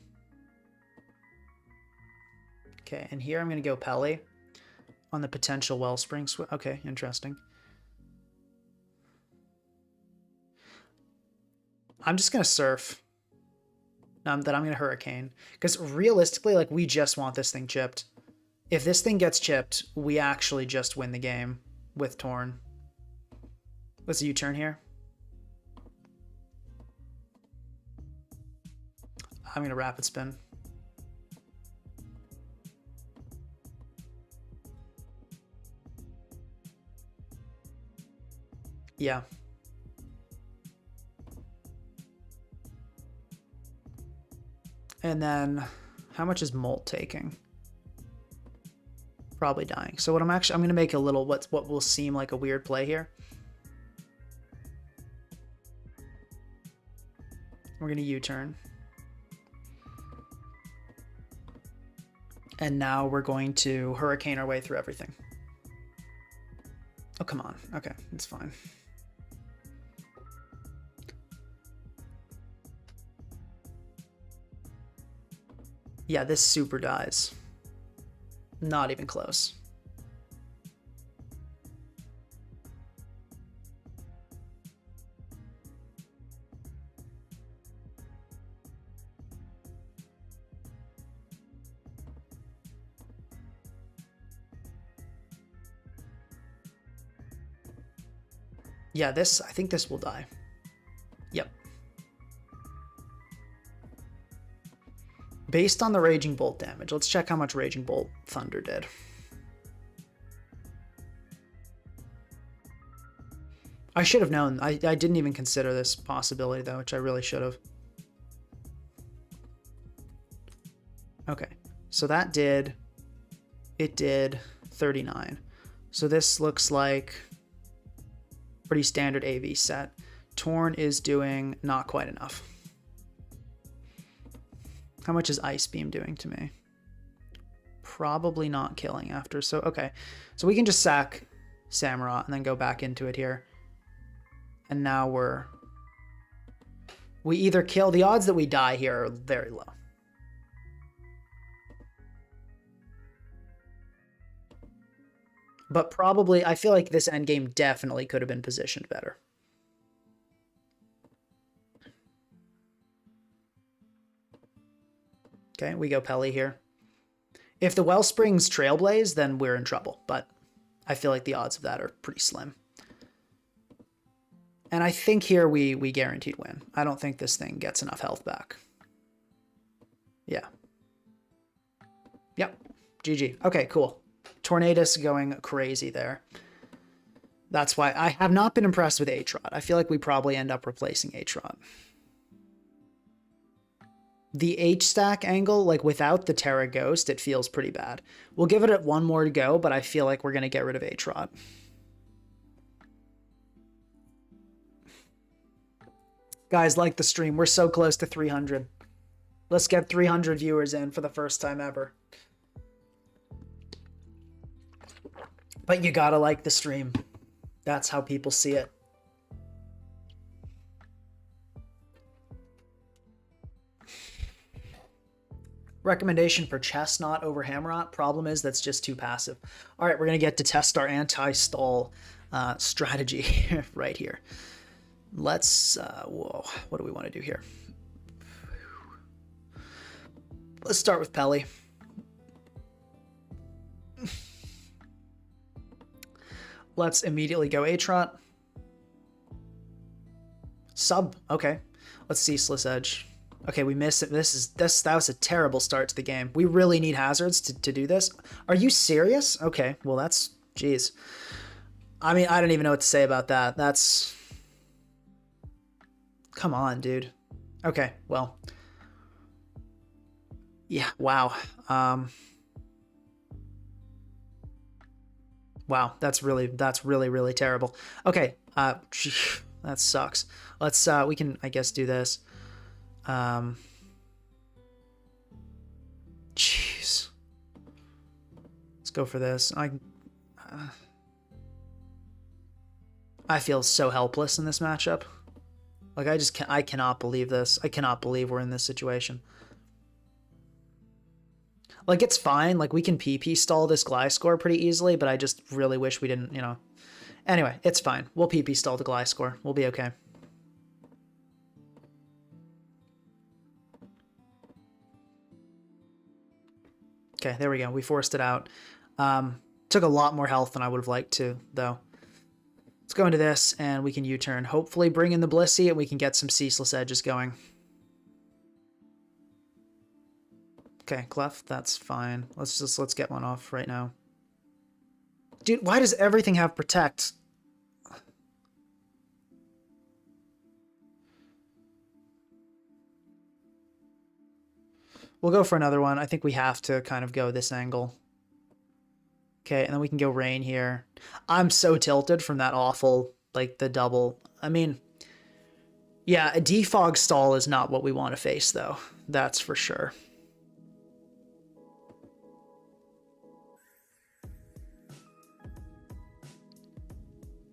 Okay, and here I'm going to go Pelly on the potential Wellspring. Okay, interesting. I'm just going to Surf. Then I'm going to Hurricane. Because realistically, like, we just want this thing chipped. If this thing gets chipped, we actually just win the game with Torn. Let's U-turn here. I'm going to Rapid Spin. Yeah. And then how much is Molt taking? Probably dying. So what I'm going to make a little, what will seem like a weird play here. We're going to U-turn. And now we're going to Hurricane our way through everything. Oh, come on. Okay, it's fine. Yeah, this super dies. Not even close. Yeah, I think this will die. Yep. Based on the Raging Bolt damage, let's check how much Raging Bolt Thunder did. I should have known. I didn't even consider this possibility, though, which I really should have. Okay, so it did 39. So this looks like pretty standard AV set. Torn is doing not quite enough. How much is Ice Beam doing to me? Probably not killing after. So, okay. So we can just sack Samurott and then go back into it here. And now we either kill. The odds that we die here are very low. But probably, I feel like this endgame definitely could have been positioned better. Okay, we go Pelly here. If the Wellspring's Trailblaze, then we're in trouble. But I feel like the odds of that are pretty slim. And I think here we guaranteed win. I don't think this thing gets enough health back. Yeah. Yep. GG. Okay, cool. Tornadus going crazy there. That's why I have not been impressed with Aatrod. I feel like we probably end up replacing Aatrod. The H-stack angle, like without the Terra Ghost, it feels pretty bad. We'll give it one more to go, but I feel like we're going to get rid of Aatrod. Guys, like the stream. We're so close to 300. Let's get 300 viewers in for the first time ever. But you gotta like the stream. That's how people see it. Recommendation for Chestnut over Hammerot. Problem is that's just too passive. All right, we're going to get to test our anti-stall strategy right here. Let's, whoa, what do we want to do here? Let's start with Pelly. Let's immediately go Atrot. Sub, okay. Let's Ceaseless Edge. Okay, we missed it. That was a terrible start to the game. We really need hazards to do this. Are you serious? Okay, well that's, geez. I mean, I don't even know what to say about that. That's, come on, dude. Okay, well. Yeah, wow. Wow, that's really, really terrible. Okay, that sucks. Let's, we can, I guess, do this. Jeez. Let's go for this. I feel so helpless in this matchup. Like, I cannot believe this. I cannot believe we're in this situation. Like, it's fine. Like, we can PP stall this Gliscor pretty easily, but I just really wish we didn't, you know. Anyway, it's fine. We'll PP stall the Gliscor. We'll be okay. Okay, there we go. We forced it out. Took a lot more health than I would have liked to, though. Let's go into this, and we can U-turn. Hopefully bring in the Blissey, and we can get some Ceaseless Edges going. Okay, Clef, that's fine. Let's get one off right now. Dude, why does everything have Protect? We'll go for another one. I think we have to kind of go this angle. Okay, and then we can go Rain here. I'm so tilted from that awful, like, the double. I mean, yeah, a defog stall is not what we want to face, though. That's for sure.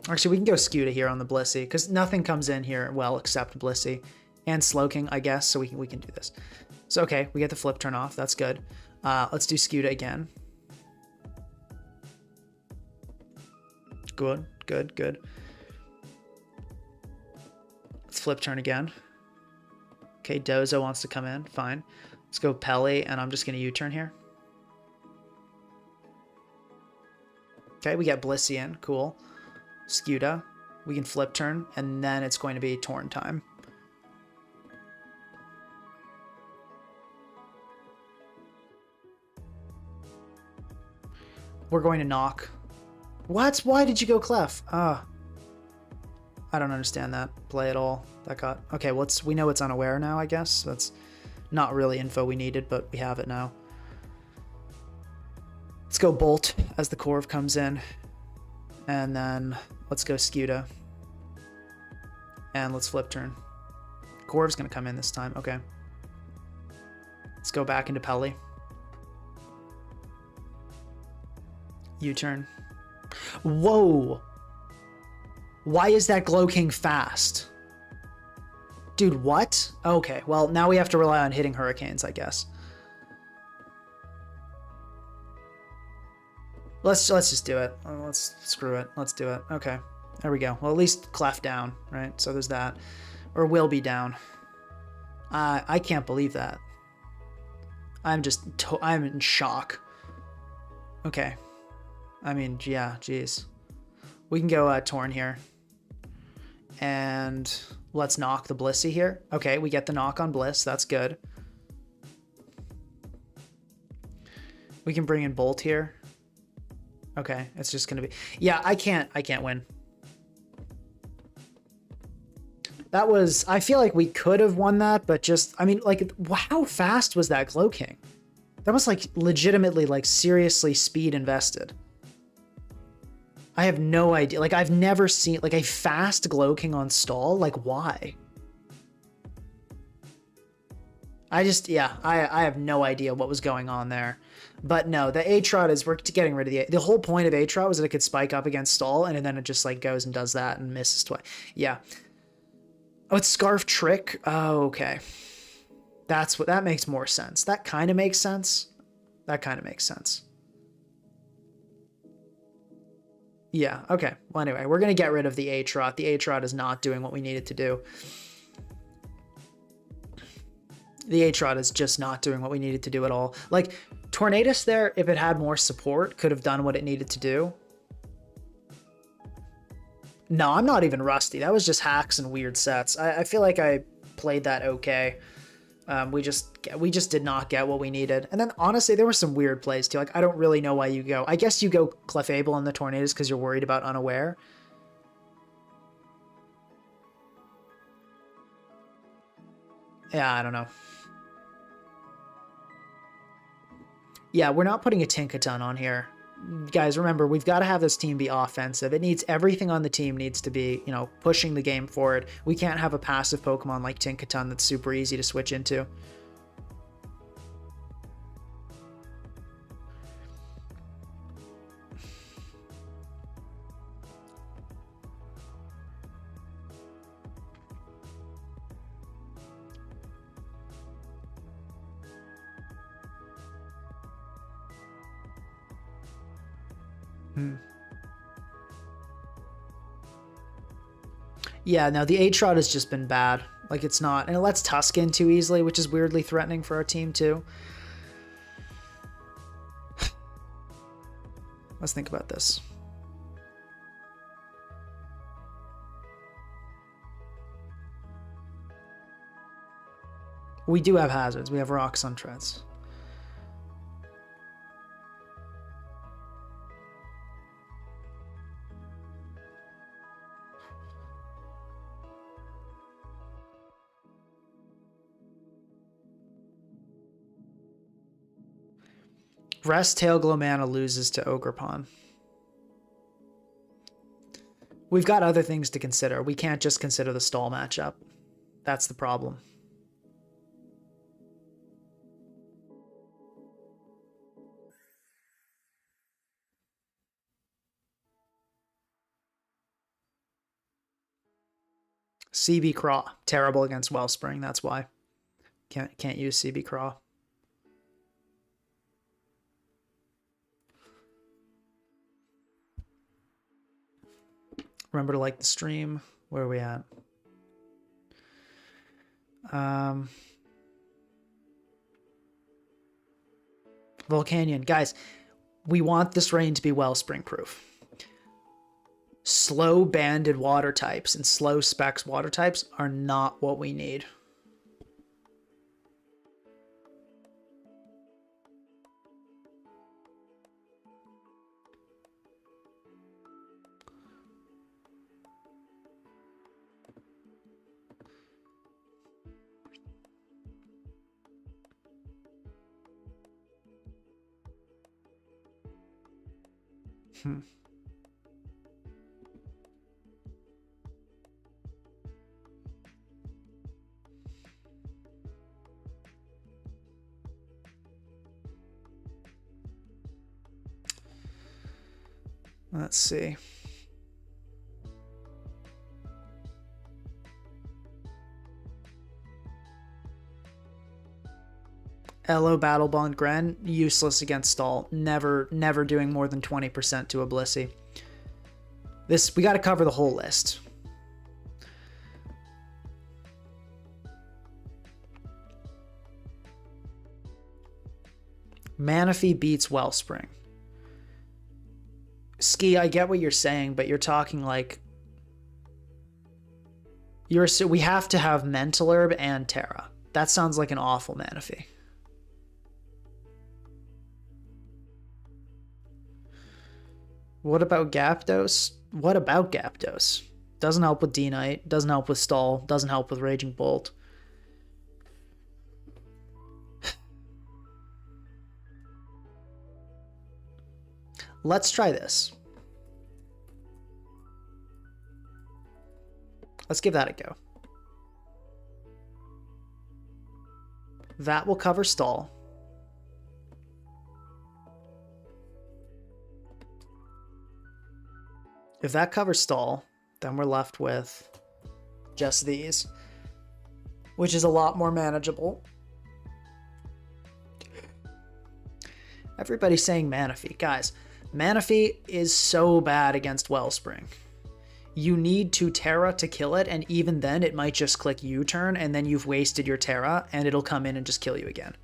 Actually, we can go Skewda here on the Blissey, because nothing comes in here well except Blissey. And Slowking, I guess, so we can do this. So, okay, we get the flip turn off. That's good. Let's do Skewda again. Good, good, good. Let's flip turn again. Okay, Dozo wants to come in. Fine. Let's go Pelly, and I'm just going to U-turn here. Okay, we get Blissey in. Cool. Skewda. We can flip turn, and then it's going to be Torn time. We're going to knock. What? Why did you go Clef? I don't understand that play at all. That got... Okay, well, we know it's unaware now, I guess. That's not really info we needed, but we have it now. Let's go Bolt as the Corv comes in. And then let's go Skewda. And let's flip turn. Corv's going to come in this time. Okay. Let's go back into Pelly. U-turn. Whoa! Why is that Glow King fast? Dude, what? Okay, well, now we have to rely on hitting Hurricanes, I guess. Let's just do it. Let's screw it. Let's do it. Okay, there we go. Well, at least Clef down, right? So there's that. Or will be down. I can't believe that. I'm in shock. Okay. I mean, yeah, geez. We can go Torn here. And let's knock the Blissey here. Okay, we get the knock on Bliss. That's good. We can bring in Bolt here. Okay, it's just going to be... Yeah, I can't win. That was... I feel like we could have won that, but just... I mean, like, how fast was that Glow King? That was, like, legitimately, like, seriously speed invested. I have no idea. Like, I've never seen, like, a fast Glow King on stall. Like, why? I just, yeah, I have no idea what was going on there. But no, the Atrot is, we're getting rid of the whole point of Atrot was that it could spike up against stall, and then it just, like, goes and does that and misses twice. Yeah. Oh, it's Scarf Trick? Oh, okay. That makes more sense. That kind of makes sense. That kind of makes sense. Yeah, okay. Well, anyway, we're going to get rid of the A-Trot. The A-Trot is not doing what we need it to do. The A-Trot is just not doing what we needed to do at all. Like, Tornadus there, if it had more support, could have done what it needed to do. No, I'm not even rusty. That was just hacks and weird sets. I feel like I played that okay. We just did not get what we needed. And then, honestly, there were some weird plays, too. Like, I don't really know why you go. I guess you go Clefable on the Tornadus because you're worried about Unaware. Yeah, I don't know. Yeah, we're not putting a Tinkaton on here. Guys, remember, we've got to have this team be offensive. It needs everything on the team needs to be, you know, pushing the game forward. We can't have a passive Pokemon like Tinkaton that's super easy to switch into. Yeah, no, the A-Trot has just been bad. Like, it's not. And it lets Tusk in too easily, which is weirdly threatening for our team, too. Let's think about this. We do have hazards. We have rocks on treads. Rest Tailglow Mana loses to Ogerpon. We've got other things to consider. We can't just consider the stall matchup. That's the problem. CB Craw. Terrible against Wellspring, that's why. Can't use CB Craw. Remember to like the stream. Where are we at? Volcanion. Guys, we want this rain to be Wellspring proof. Slow banded water types and slow specs water types are not what we need. Let's see. Elo Battle Bond Gren, useless against Stall. Never doing more than 20% to a Blissey. We got to cover the whole list. Manaphy beats Wellspring. Ski, I get what you're saying, but you're talking like... we have to have Mental Herb and Terra. That sounds like an awful Manaphy. What about Gyapdos? What about Gyapdos? Doesn't help with D-Knight, doesn't help with Stall, doesn't help with Raging Bolt. Let's try this. Let's give that a go. That will cover Stall. If that covers Stall, then we're left with just these, which is a lot more manageable. Everybody's saying Manaphy. Guys, Manaphy is so bad against Wellspring. You need to Terra to kill it, and even then it might just click U-turn, and then you've wasted your Terra, and it'll come in and just kill you again.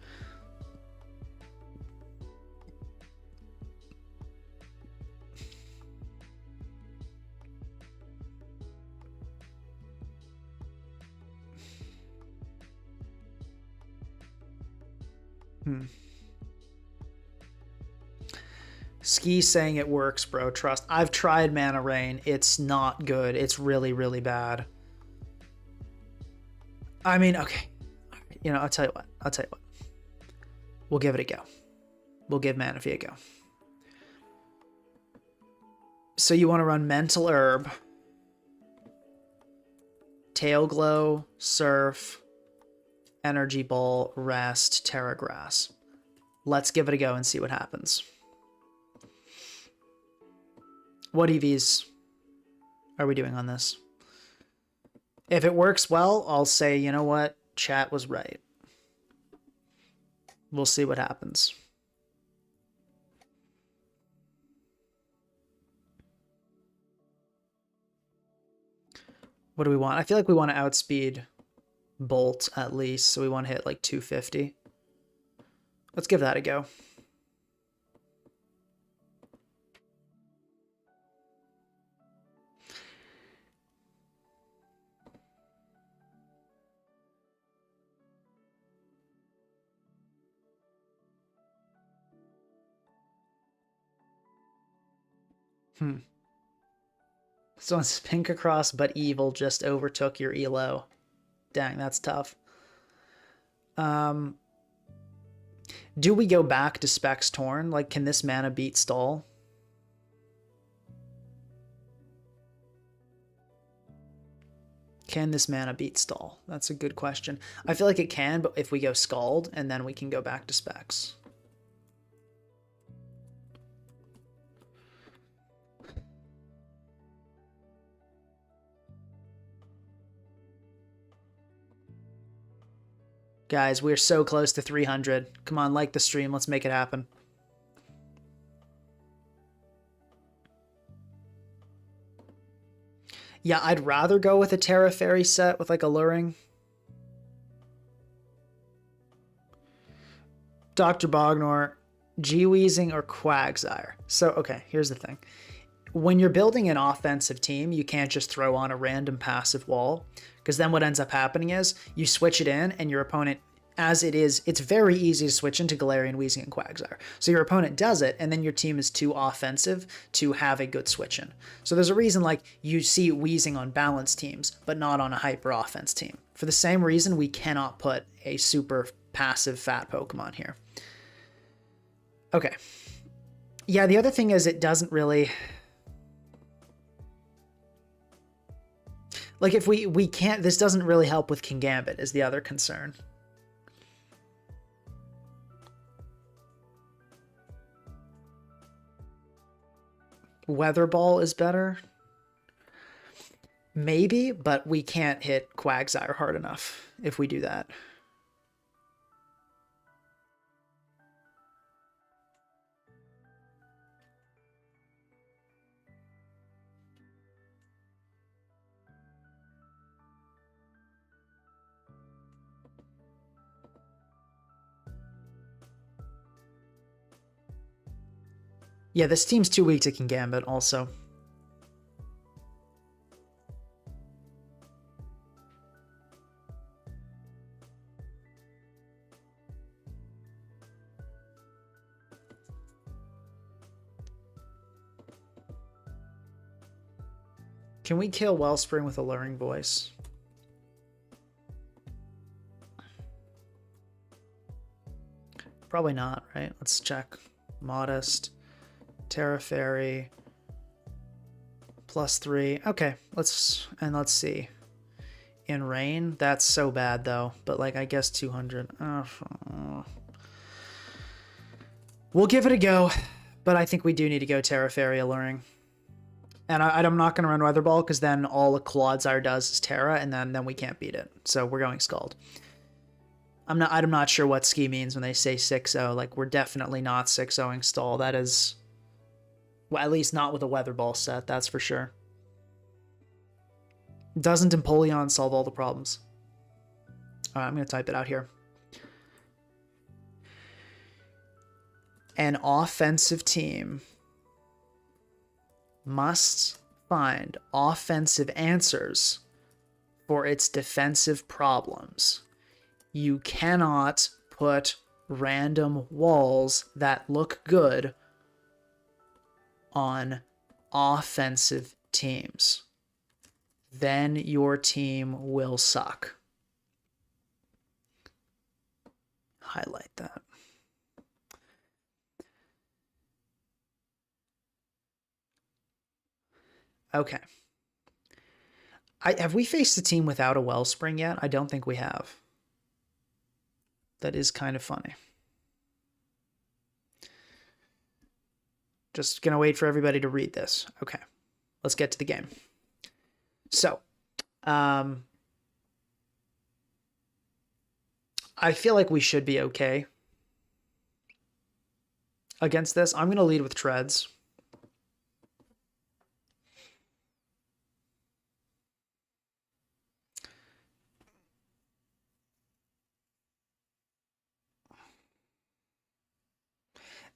Ski's saying it works, bro. Trust. I've tried Mana Rain. It's not good. It's really, really bad. I mean, okay. You know, I'll tell you what. We'll give it a go. We'll give Manaphy a go. So you want to run Mental Herb, Tail Glow, Surf, Energy Ball, Rest, Terra Grass. Let's give it a go and see what happens. What EVs are we doing on this? If it works well, I'll say, you know what? Chat was right. We'll see what happens. What do we want? I feel like we want to outspeed Bolt at least, so we want to hit like 250. Let's give that a go. So it's pink across, but evil just overtook your elo. Dang, that's tough. Do we go back to Specs Torn? Like, can this mana beat Stall? Can this mana beat Stall? That's a good question. I feel like it can, but if we go Scald, and then we can go back to Specs. Guys, we're so close to 300. Come on, like the stream. Let's make it happen. Yeah, I'd rather go with a Terra Fairy set with like Alluring. Dr. Bognor, G-Weezing or Quagsire. So, okay, here's the thing. When you're building an offensive team, you can't just throw on a random passive wall, because then what ends up happening is you switch it in and your opponent, as it is, it's very easy to switch into Galarian, Weezing, and Quagsire. So your opponent does it, and then your team is too offensive to have a good switch in. So there's a reason like you see Weezing on balanced teams, but not on a hyper offense team. For the same reason, we cannot put a super passive fat Pokemon here. Okay. Yeah, the other thing is it doesn't really... Like, if we can't... This doesn't really help with Kingambit is the other concern. Weather Ball is better? Maybe, but we can't hit Quagsire hard enough if we do that. Yeah, this team's too weak to Kingambit also. Can we kill Wellspring with Alluring Voice? Probably not, right? Let's check. Modest. Terra Fairy. +3. Okay, let's see. In rain, that's so bad though. But like, I guess 200. We'll give it a go, but I think we do need to go Terra Fairy Alluring. And I'm not going to run Weather Ball because then all a Quagsire does is Terra, and then we can't beat it. So we're going Scald. I'm not sure what ski means when they say 6-0. Like, we're definitely not 6-0ing stall. That is, well, at least not with a weather ball set, that's for sure. Doesn't Empoleon solve all the problems? All right, I'm going to type it out here. An offensive team must find offensive answers for its defensive problems. You cannot put random walls that look good on offensive teams. Then your team will suck. Highlight that. Okay. Have we faced a team without a Wellspring yet? I don't think we have. That is kind of funny. Just gonna wait for everybody to read this. Okay, let's get to the game. So, I feel like we should be okay against this. I'm gonna lead with treads.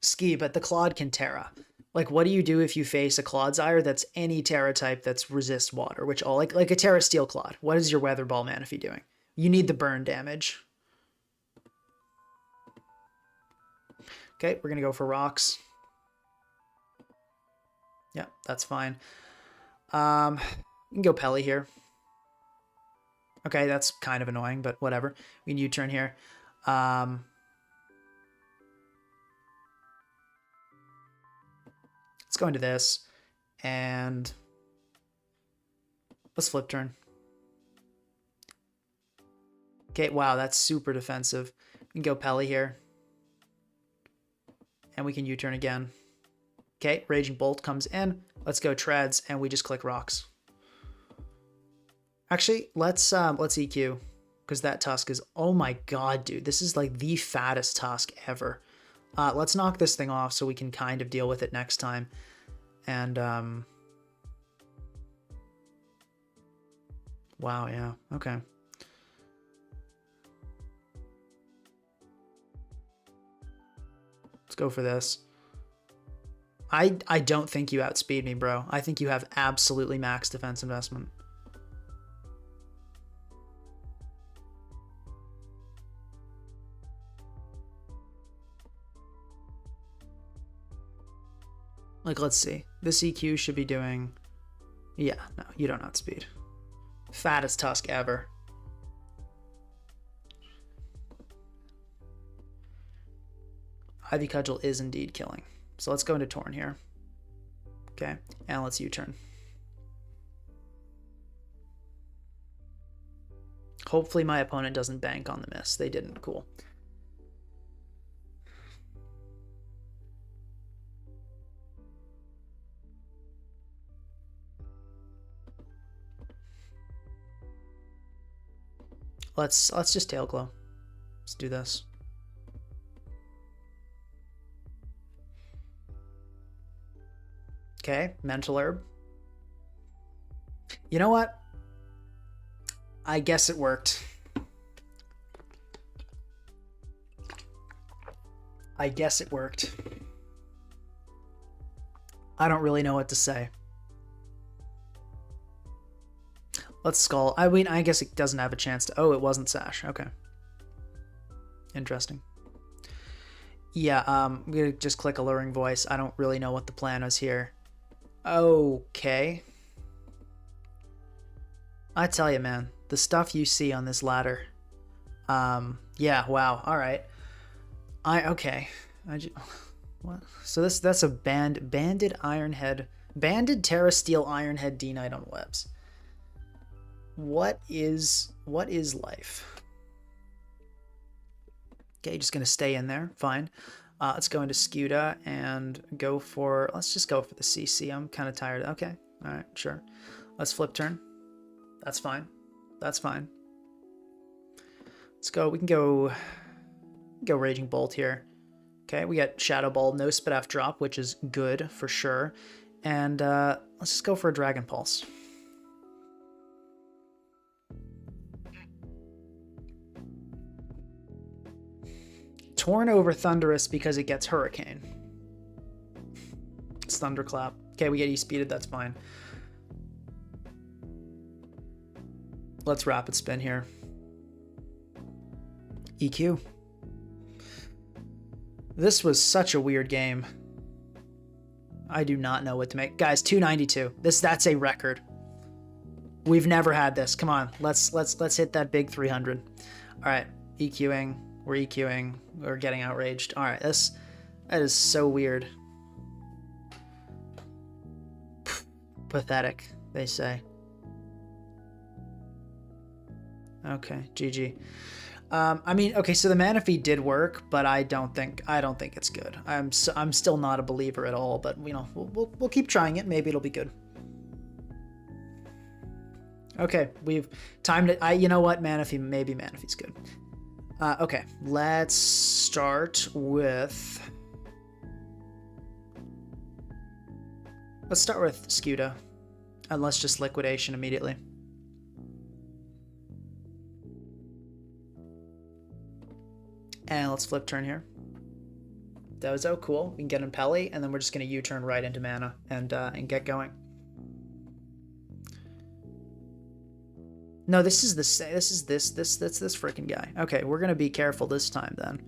Ski, but the Claude can Terra. Like, what do you do if you face a Clodsire that's any Terra type that's resist water, which all like a Terra Steel Claude? What is your Weather Ball Manaphy doing? You need the burn damage. Okay, we're gonna go for rocks. Yeah, that's fine. You can go Pelly here. Okay, that's kind of annoying, but whatever. We can U-turn here. Let's go into this, and let's flip turn. Okay, wow, that's super defensive. We can go Pelly here, and we can U-turn again. Okay, Raging Bolt comes in. Let's go treads, and we just click rocks. Actually, let's EQ, because that Tusk is, oh my god, dude, this is like the fattest Tusk ever. Let's knock this thing off so we can kind of deal with it next time. And, wow, yeah, okay. Let's go for this. I don't think you outspeed me, bro. I think you have absolutely max defense investment. Like, let's see. This EQ should be doing... Yeah, no, you don't outspeed. Fattest Tusk ever. Ivy Cudgel is indeed killing. So let's go into Torn here. Okay, and let's U-turn. Hopefully my opponent doesn't bank on the miss. They didn't. Cool. Let's just Tail Glow. Let's do this. Okay, Mental Herb. You know what? I guess it worked. I guess it worked. I don't really know what to say. Let's Skull. I mean, I guess it doesn't have a chance to... Oh, it wasn't Sash. Okay. Interesting. Yeah, I'm going to just click Alluring Voice. I don't really know what the plan was here. Okay. I tell you, man, the stuff you see on this ladder. Yeah, wow. All right. Okay. What? So that's a banded Ironhead, banded Terra Steel Ironhead D-Knight on webs. What is life? Okay, just gonna stay in there. Fine. Let's go into Skewda and go for. Let's just go for the CC. I'm kind of tired. Okay. All right. Sure. Let's flip turn. That's fine. That's fine. Let's go. We can go Raging Bolt here. Okay, we got Shadow Ball, no Spidaf drop, which is good for sure. And let's just go for a Dragon Pulse. Torn over Thunderous because it gets Hurricane. It's Thunderclap. Okay, we get E-Speeded, that's fine. Let's Rapid Spin here. EQ. This was such a weird game. I do not know what to make. Guys, 292. That's a record. We've never had this. Come on, let's hit that big 300. All right, EQing. We're EQing. We're getting outraged. All right, that is so weird. Pathetic, they say. Okay, GG. I mean, okay, so the mana feed did work, but I don't think it's good. I'm still not a believer at all, but you know, we'll keep trying it. Maybe it'll be good. Okay, we've timed it. You know what, mana feed, maybe mana feed's good. Okay, let's start with Skewda, and let's just Liquidation immediately. And let's flip turn here. Dozo, cool. We can get in Pelly, and then we're just going to U-turn right into mana and get going. No, this is the same. This is this freaking guy. Okay, we're gonna be careful this time then.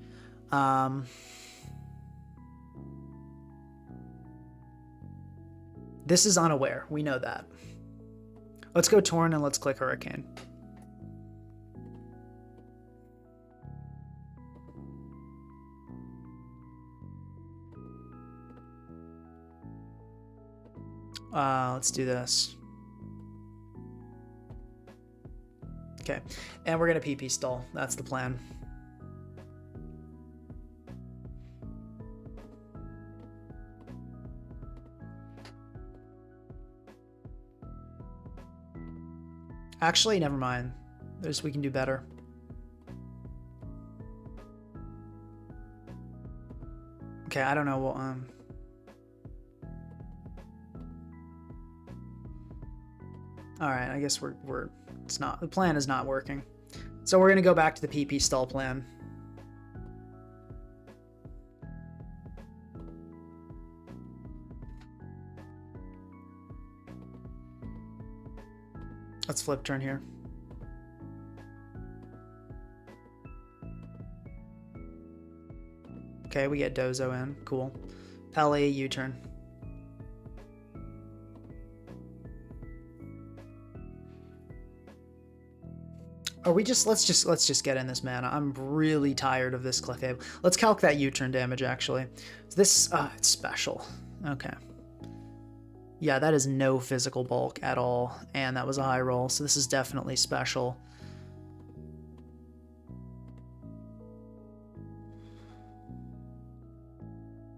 This is Unaware. We know that. Let's go Torn and let's click Hurricane. Let's do this. Okay, and we're gonna PP stall. That's the plan. Actually, never mind. We can do better. Okay, I don't know what all right, I guess the plan is not working. So we're gonna go back to the PP stall plan. Let's flip turn here. Okay, we get Dozo in, cool. Pelly, U-turn. Are we let's just get in this mana. I'm really tired of this click. Let's calc that U-turn damage actually. This it's special. Okay. Yeah, that is no physical bulk at all, and that was a high roll, so this is definitely special.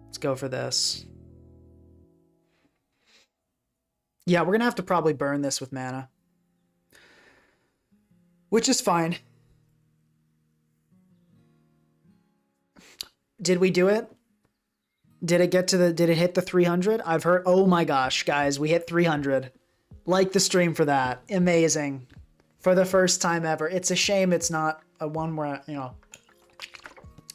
Let's go for this. Yeah, we're gonna have to probably burn this with mana. Which is fine. Did we do it? Did it hit the 300? I've heard, oh my gosh, guys, we hit 300. Like the stream for that. Amazing. For the first time ever. It's a shame it's not a one where, you know,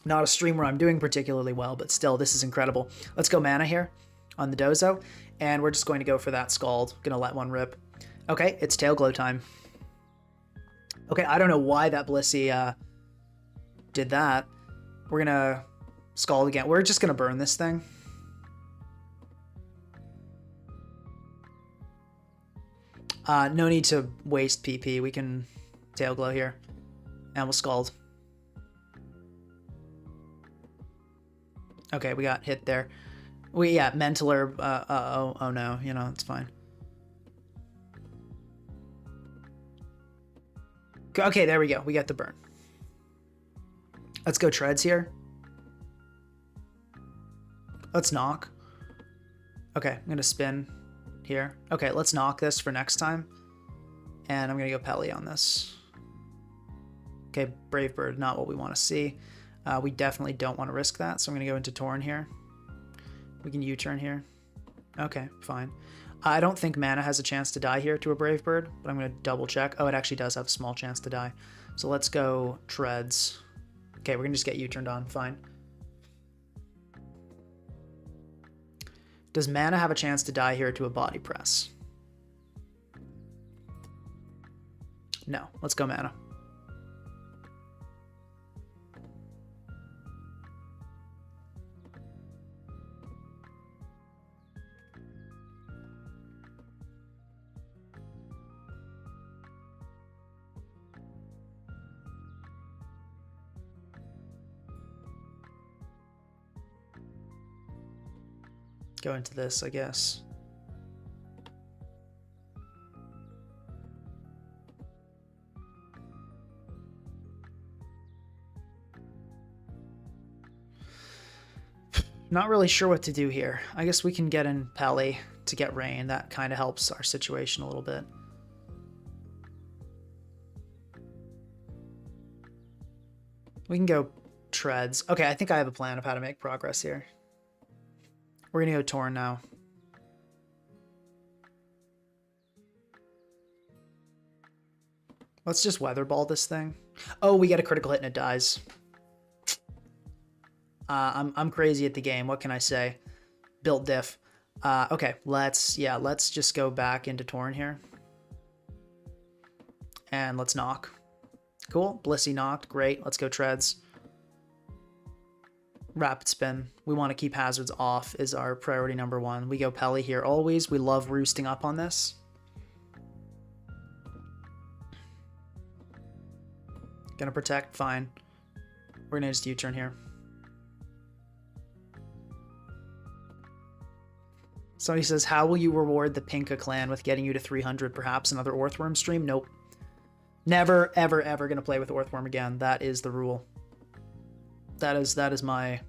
not a stream where I'm doing particularly well, but still, this is incredible. Let's go mana here on the Dozo, and we're just going to go for that Scald. Gonna let one rip. Okay, it's Tail Glow time. Okay, I don't know why that Blissey did that. We're gonna Scald again. We're just gonna burn this thing. No need to waste PP. We can Tail Glow here. And we'll Scald. Okay, we got hit there. Yeah, Mental Herb. Oh no, you know, it's fine. Okay, there we go. We got the burn. Let's go Treads here. Let's knock. Okay, I'm gonna spin here. Okay, let's knock this for next time. And I'm gonna go Pelly on this. Okay, Brave Bird, not what we want to see. We definitely don't want to risk that, so I'm going to go into Torn here. We can U-turn here. Okay, fine. I don't think mana has a chance to die here to a Brave Bird, but I'm going to double check. Oh, it actually does have a small chance to die. So let's go Treads. Okay, we're going to just get U-turned on. Fine. Does mana have a chance to die here to a Body Press? No. Let's go mana. Go into this, I guess. Not really sure what to do here. I guess we can get in Pally to get rain. That kind of helps our situation a little bit. We can go Treads. Okay, I think I have a plan of how to make progress here. We're going to go Torn now. Let's just Weather Ball this thing. Oh, we get a critical hit and it dies. I'm crazy at the game. What can I say? Built diff. Okay, let's just go back into Torn here. And let's knock. Cool. Blissey knocked. Great. Let's go Treads. Rapid Spin. We want to keep hazards off is our priority number one. We go Pelly here always. We love roosting up on this. Gonna protect. Fine. We're gonna just U-turn here. Somebody says, how will you reward the Pinka clan with getting you to 300? Perhaps another Orthworm stream? Nope. Never, ever, ever gonna play with Orthworm again. That is the rule. That is my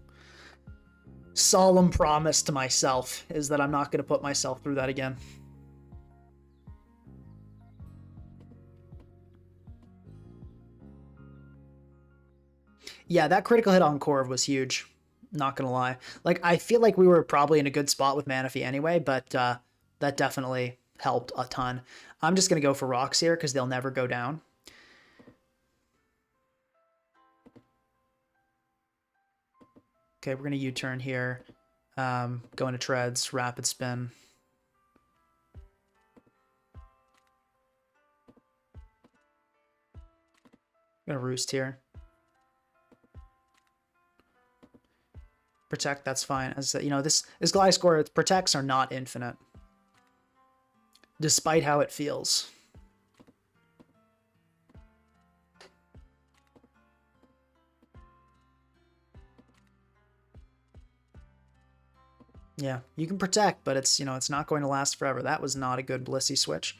solemn promise to myself, is that I'm not going to put myself through that again. Yeah, that critical hit on Corv was huge. Not going to lie. Like, I feel like we were probably in a good spot with Manaphy anyway, but that definitely helped a ton. I'm just going to go for rocks here because they'll never go down. Okay, we're going to U-turn here. Go into Treads, Rapid Spin. I'm going to Roost here. Protect, that's fine. As you know, this Gliscor, its protects are not infinite. Despite how it feels. Yeah, you can protect, but it's, you know, it's not going to last forever. That was not a good Blissey switch.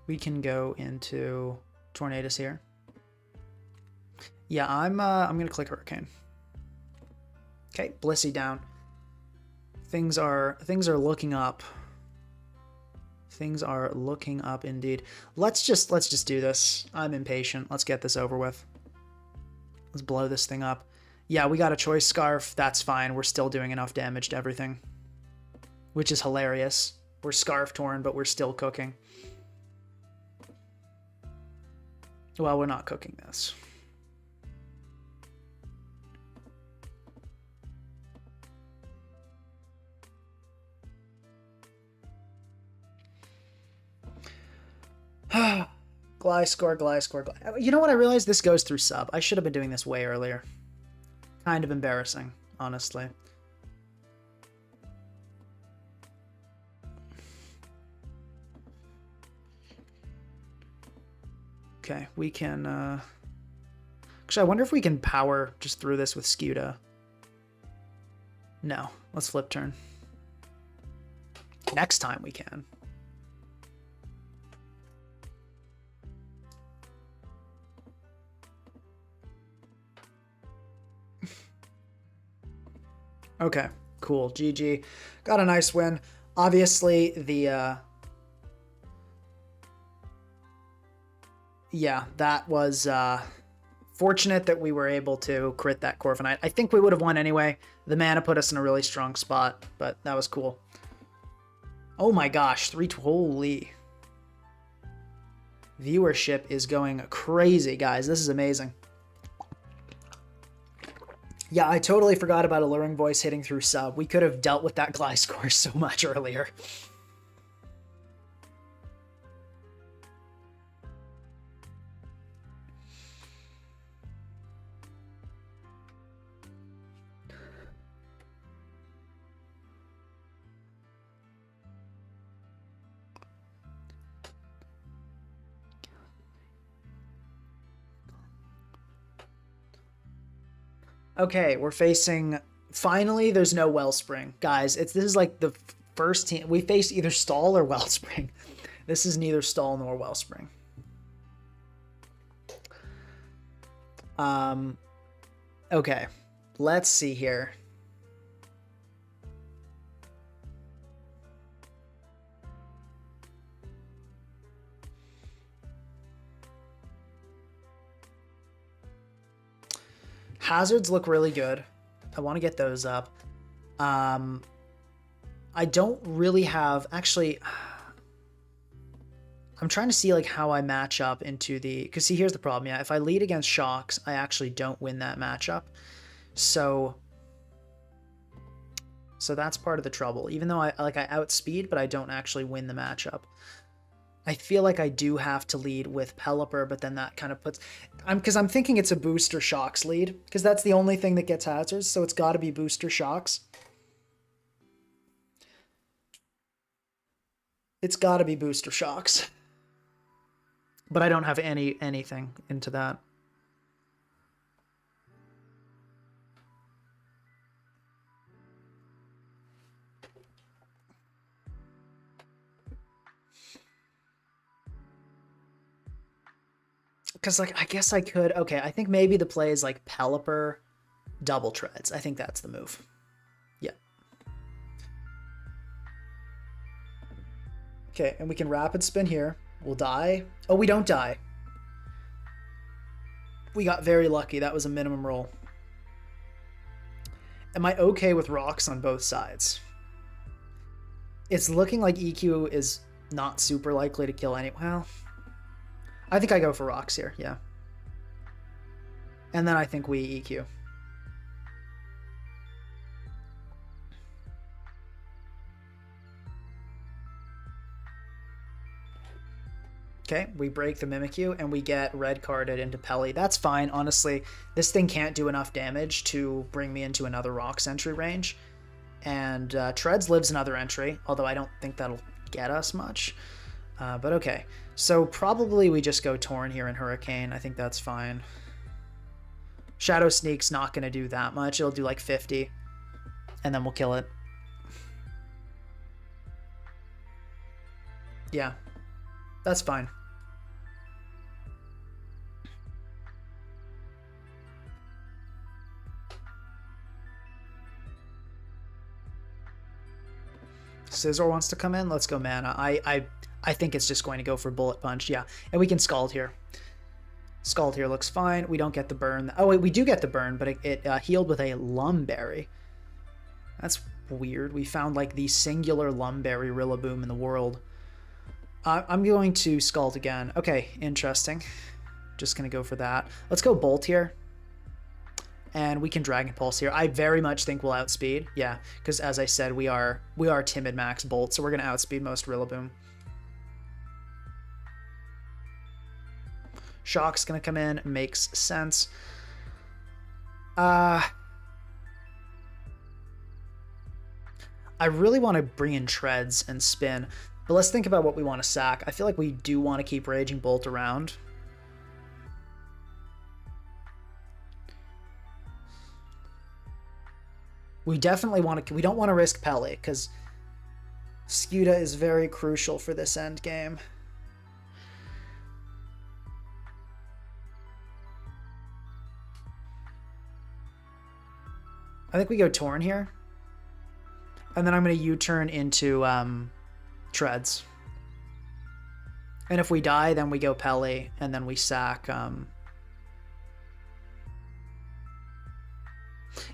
We can go into Tornadus here. Yeah, I'm gonna click Hurricane. Okay, Blissey down. Things are looking up. Things are looking up indeed. Let's just do this. I'm impatient. Let's get this over with. Let's blow this thing up. Yeah, we got a Choice Scarf. That's fine. We're still doing enough damage to everything, which is hilarious. We're Scarf Torn, but we're still cooking. Well, we're not cooking this. Gliscor. You know what? I realized this goes through sub. I should have been doing this way earlier. Kind of embarrassing, honestly. Okay, we can... Actually, I wonder if we can power just through this with Skewda. No, let's flip turn. Next time we can. Okay, cool. GG. Got a nice win. Obviously, the yeah, that was fortunate that we were able to crit that Corviknight. I think we would have won anyway. The mana put us in a really strong spot, but that was cool. Oh my gosh, holy. Viewership is going crazy, guys. This is amazing. Yeah, I totally forgot about Alluring Voice hitting through sub. We could have dealt with that Gliscor so much earlier. Okay, we're facing... Finally, there's no Wellspring. Guys, this is like the first team... We faced either Stall or Wellspring. This is neither Stall nor Wellspring. Okay, let's see here. Hazards look really good. I want to get those up. I don't really have... Actually, I'm trying to see like how I match up into the... Because see, here's the problem. Yeah, if I lead against Shocks, I actually don't win that matchup. So that's part of the trouble. Even though I outspeed, but I don't actually win the matchup. I feel like I do have to lead with Pelipper, but then that kind of puts... Because I'm thinking it's a Booster Shocks lead, because that's the only thing that gets hazards, so it's got to be Booster Shocks. It's got to be Booster Shocks. But I don't have anything into that. Because, like, I guess I could... Okay, I think maybe the play is, like, Pelipper, double treads. I think that's the move. Yeah. Okay, and we can rapid spin here. We'll die. Oh, we don't die. We got very lucky. That was a minimum roll. Am I okay with rocks on both sides? It's looking like EQ is not super likely to kill any... Well... I think I go for rocks here, yeah. And then I think we EQ. Okay, we break the Mimikyu and we get red carded into Pelly. That's fine, honestly. This thing can't do enough damage to bring me into another Rocks entry range. And Treads lives another entry, although I don't think that'll get us much. But okay, so probably we just go Torn here and Hurricane. I think that's fine. Shadow Sneak's not going to do that much. It'll do like 50, and then we'll kill it. Yeah, that's fine. Scizor wants to come in. Let's go mana. I think it's just going to go for Bullet Punch. Yeah, and we can Scald here. Scald here looks fine. We don't get the burn. Oh, wait, we do get the burn, but it healed with a Lumberry. That's weird. We found, like, the singular Lumberry Rillaboom in the world. I'm going to Scald again. Okay, interesting. Just going to go for that. Let's go Bolt here. And we can Dragon Pulse here. I very much think we'll outspeed. Yeah, because as I said, we are Timid Max Bolt, so we're going to outspeed most Rillaboom. Shock's gonna come in, makes sense. I really want to bring in Treads and spin, but let's think about what we want to sack. I feel like we do want to keep Raging Bolt around. We definitely want to... We don't want to risk Pelly, because Skewda is very crucial for this end game. I think we go Torn here. And then I'm going to U-turn into Treads. And if we die, then we go Pelly, and then we sack...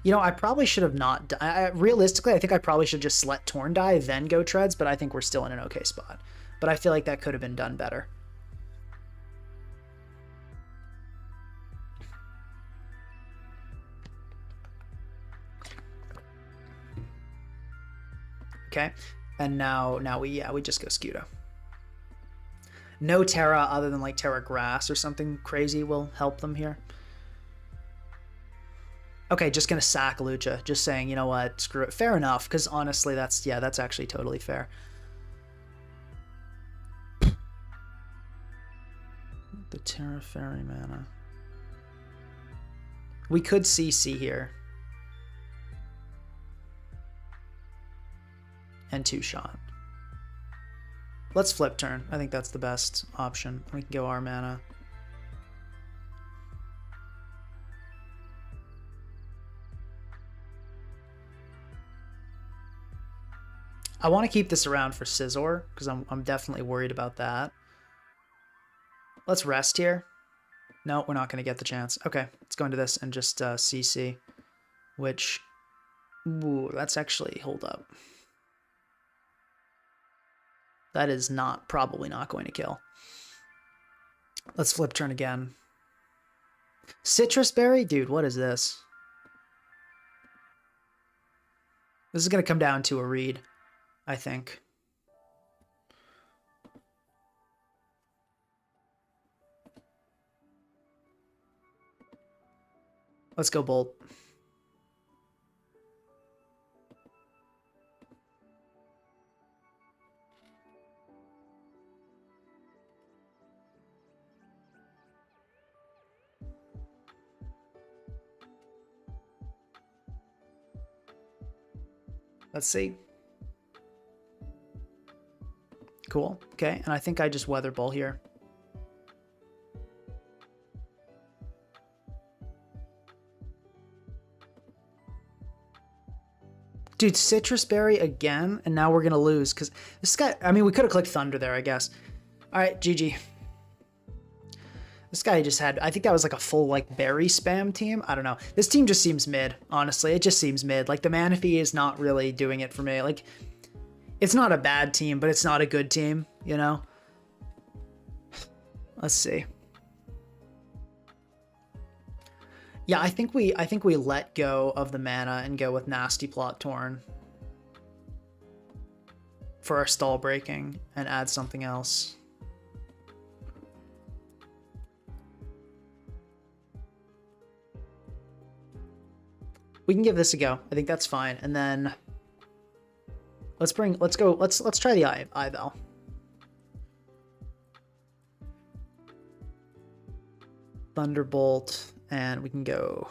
You know, I probably should have not... realistically, I think I probably should just let Torn die, then go Treads, but I think we're still in an okay spot. But I feel like that could have been done better. Okay, and now we just go Skewda. No Terra other than like Terra Grass or something crazy will help them here. Okay, just gonna sack Lucha. Just saying, you know what, screw it. Fair enough, because honestly, that's actually totally fair. The Terra Fairy mana. We could CC here. And 2-shot. Let's flip turn. I think that's the best option. We can go our mana. I want to keep this around for Scizor, because I'm definitely worried about that. Let's rest here. No, we're not going to get the chance. Okay, let's go into this and just CC, which... Ooh, that's actually... Hold up. That is probably not going to kill. Let's flip turn again. Citrus Berry? Dude, what is this? This is going to come down to a read, I think. Let's go Bolt. Let's see. Cool. Okay, and I think I just Weather Ball here. Dude, Citrus Berry again, and now we're gonna lose, because this guy... I mean, we could have clicked Thunder there, I guess. Alright, GG. This guy just had... I think that was like a full, like, berry spam team. I don't know. This team just seems mid, honestly. It just seems mid. Like, the Manaphy is not really doing it for me. Like, it's not a bad team, but it's not a good team, you know? Let's see. Yeah, I think we let go of the mana and go with Nasty Plot Torn for our stall breaking and add something else. We can give this a go. I think that's fine. And then let's try the Ivell. Thunderbolt, and we can go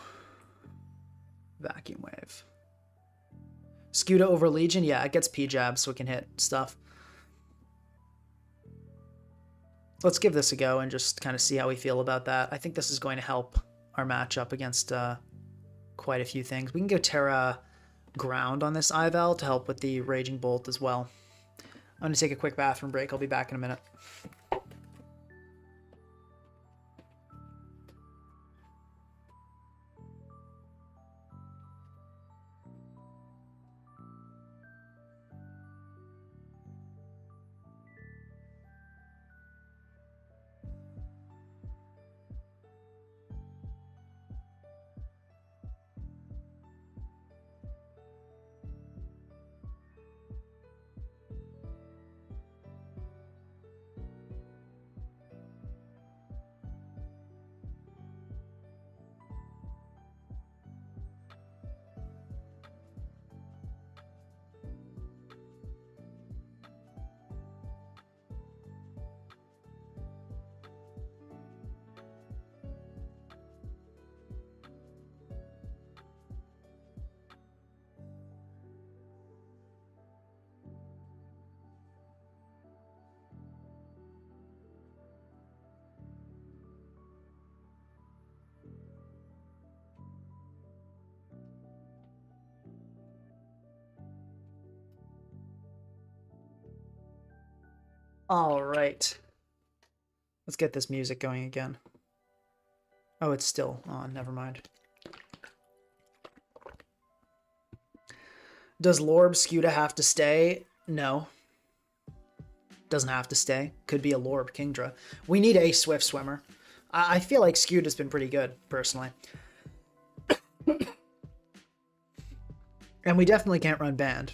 Vacuum Wave. Skewda over Legion, yeah, it gets P-Jab so we can hit stuff. Let's give this a go and just kind of see how we feel about that. I think this is going to help our matchup against quite a few things. We can go Terra Ground on this Ivell to help with the Raging Bolt as well. I'm going to take a quick bathroom break. I'll be back in a minute. All right. Let's get this music going again. Oh, it's still on. Never mind. Does Barraskewda have to stay? No. Doesn't have to stay. Could be a Lorb Kingdra. We need a Swift Swimmer. I feel like Skewda's been pretty good, personally. And we definitely can't run Band.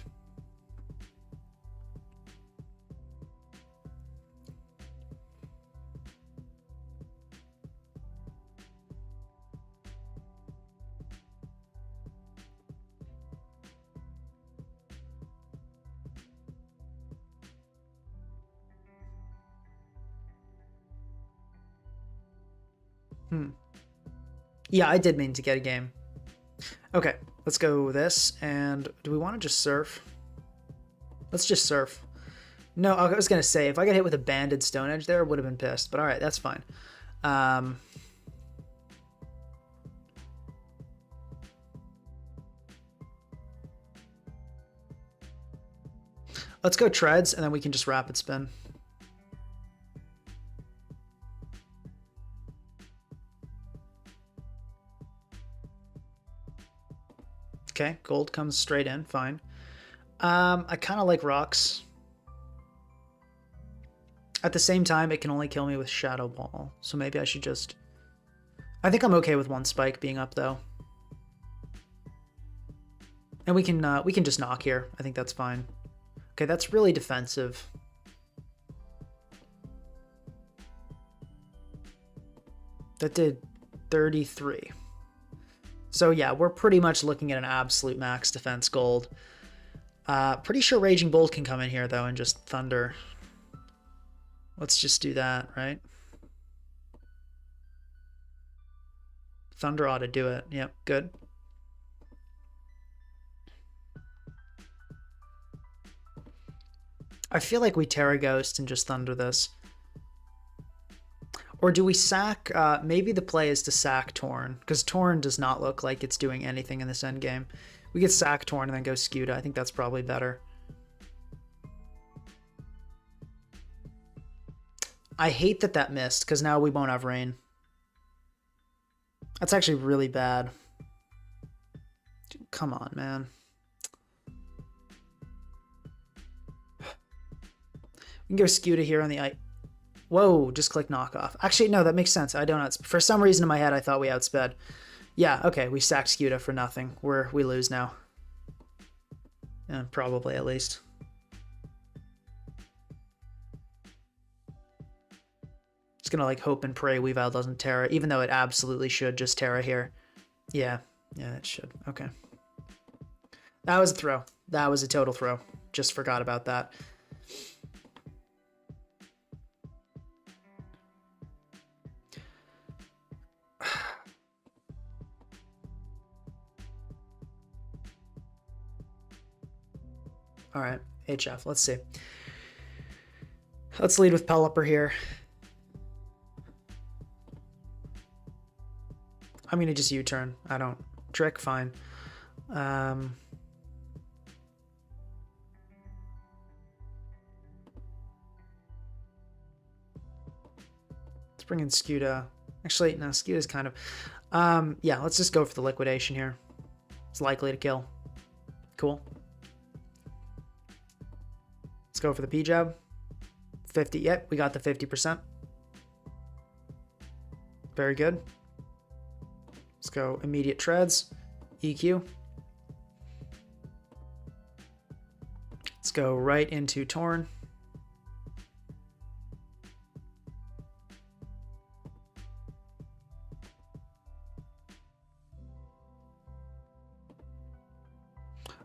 Yeah, I did mean to get a game. Okay, let's go this. And do we want to just surf? Let's just surf. No, I was going to say, if I got hit with a banded Stone Edge there, I would have been pissed. But all right, that's fine. Let's go Treads, and then we can just Rapid Spin. Okay, gold comes straight in, fine. I kind of like rocks. At the same time, it can only kill me with Shadow Ball, so maybe I should just... I think I'm okay with one spike being up, though. And we can just knock here. I think that's fine. Okay, that's really defensive. That did 33. So yeah, we're pretty much looking at an absolute max defense gold. Pretty sure Raging Bolt can come in here, though, and just Thunder. Let's just do that, right? Thunder ought to do it. Yep, good. I feel like we Terra Ghost and just Thunder this. Or do we sack... maybe the play is to sack Torn, because Torn does not look like it's doing anything in this endgame. We could sack Torn and then go Skewda. I think that's probably better. I hate that that missed, because now we won't have rain. That's actually really bad. Dude, come on, man. We can go Skewda here on the ice. Whoa, just click knockoff. Actually, no, that makes sense. I don't know. For some reason in my head, I thought we outsped. Yeah, okay, we sacked Skewda for nothing. We lose now. Yeah, probably, at least. Just gonna, like, hope and pray Weavile doesn't Terra, even though it absolutely should just Terra here. Yeah, it should. Okay. That was a throw. That was a total throw. Just forgot about that. All right, HF, let's see. Let's lead with Pelipper here. I'm going to just U-turn. I don't... Trick, fine. Let's bring in Skewda. Actually, no, Skewda's kind of... yeah, let's just go for the liquidation here. It's likely to kill. Cool. Let's go for the P-Jab. 50. Yep, we got the 50%. Very good. Let's go immediate treads. EQ. Let's go right into Torn.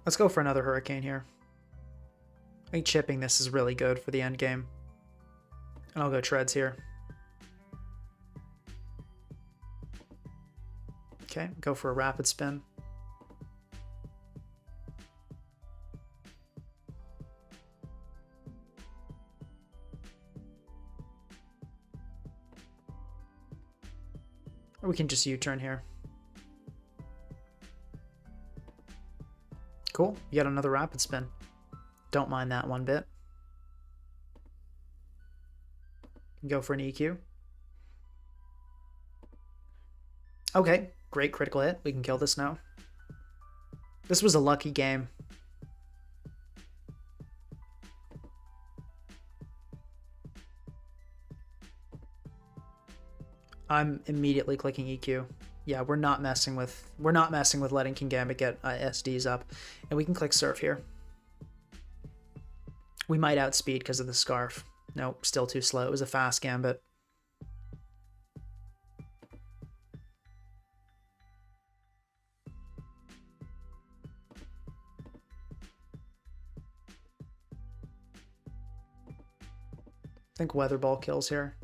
Let's go for another Hurricane here. I think chipping this is really good for the end game. And I'll go treads here. Okay, go for a rapid spin. Or we can just U-turn here. Cool, you got another rapid spin. Don't mind that one bit. Go for an EQ. Okay, great critical hit. We can kill this now. This was a lucky game. I'm immediately clicking EQ. Yeah, we're not messing with letting King Gambit get SDs up, and we can click Surf here. We might outspeed because of the Scarf. Nope, still too slow. It was a fast Gambit. I think Weather Ball kills here.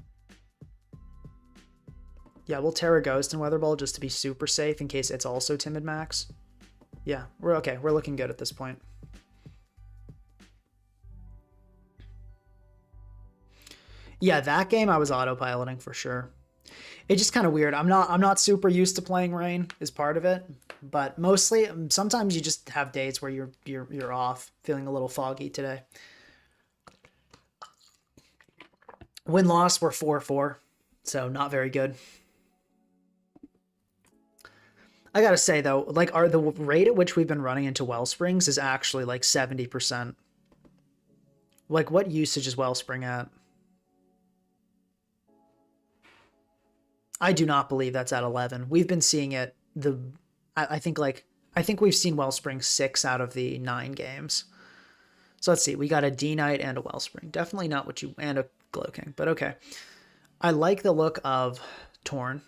Yeah, we'll Terra Ghost and Weather Ball just to be super safe in case it's also Timid Max. Yeah, we're okay. We're looking good at this point. Yeah, that game I was autopiloting for sure. It's just kind of weird. I'm not super used to playing rain is part of it, but mostly sometimes you just have days where you're off, feeling a little foggy today. Win-loss, we're 4-4, so not very good. I gotta say though, like the rate at which we've been running into Wellsprings is actually like 70%. Like what usage is Wellspring at? I do not believe that's at 11. We've been seeing it I think we've seen Wellspring 6 out of the 9 games. So let's see. We got a D Knight and a Wellspring. Definitely not what you and a Glow King, but okay. I like the look of Torn.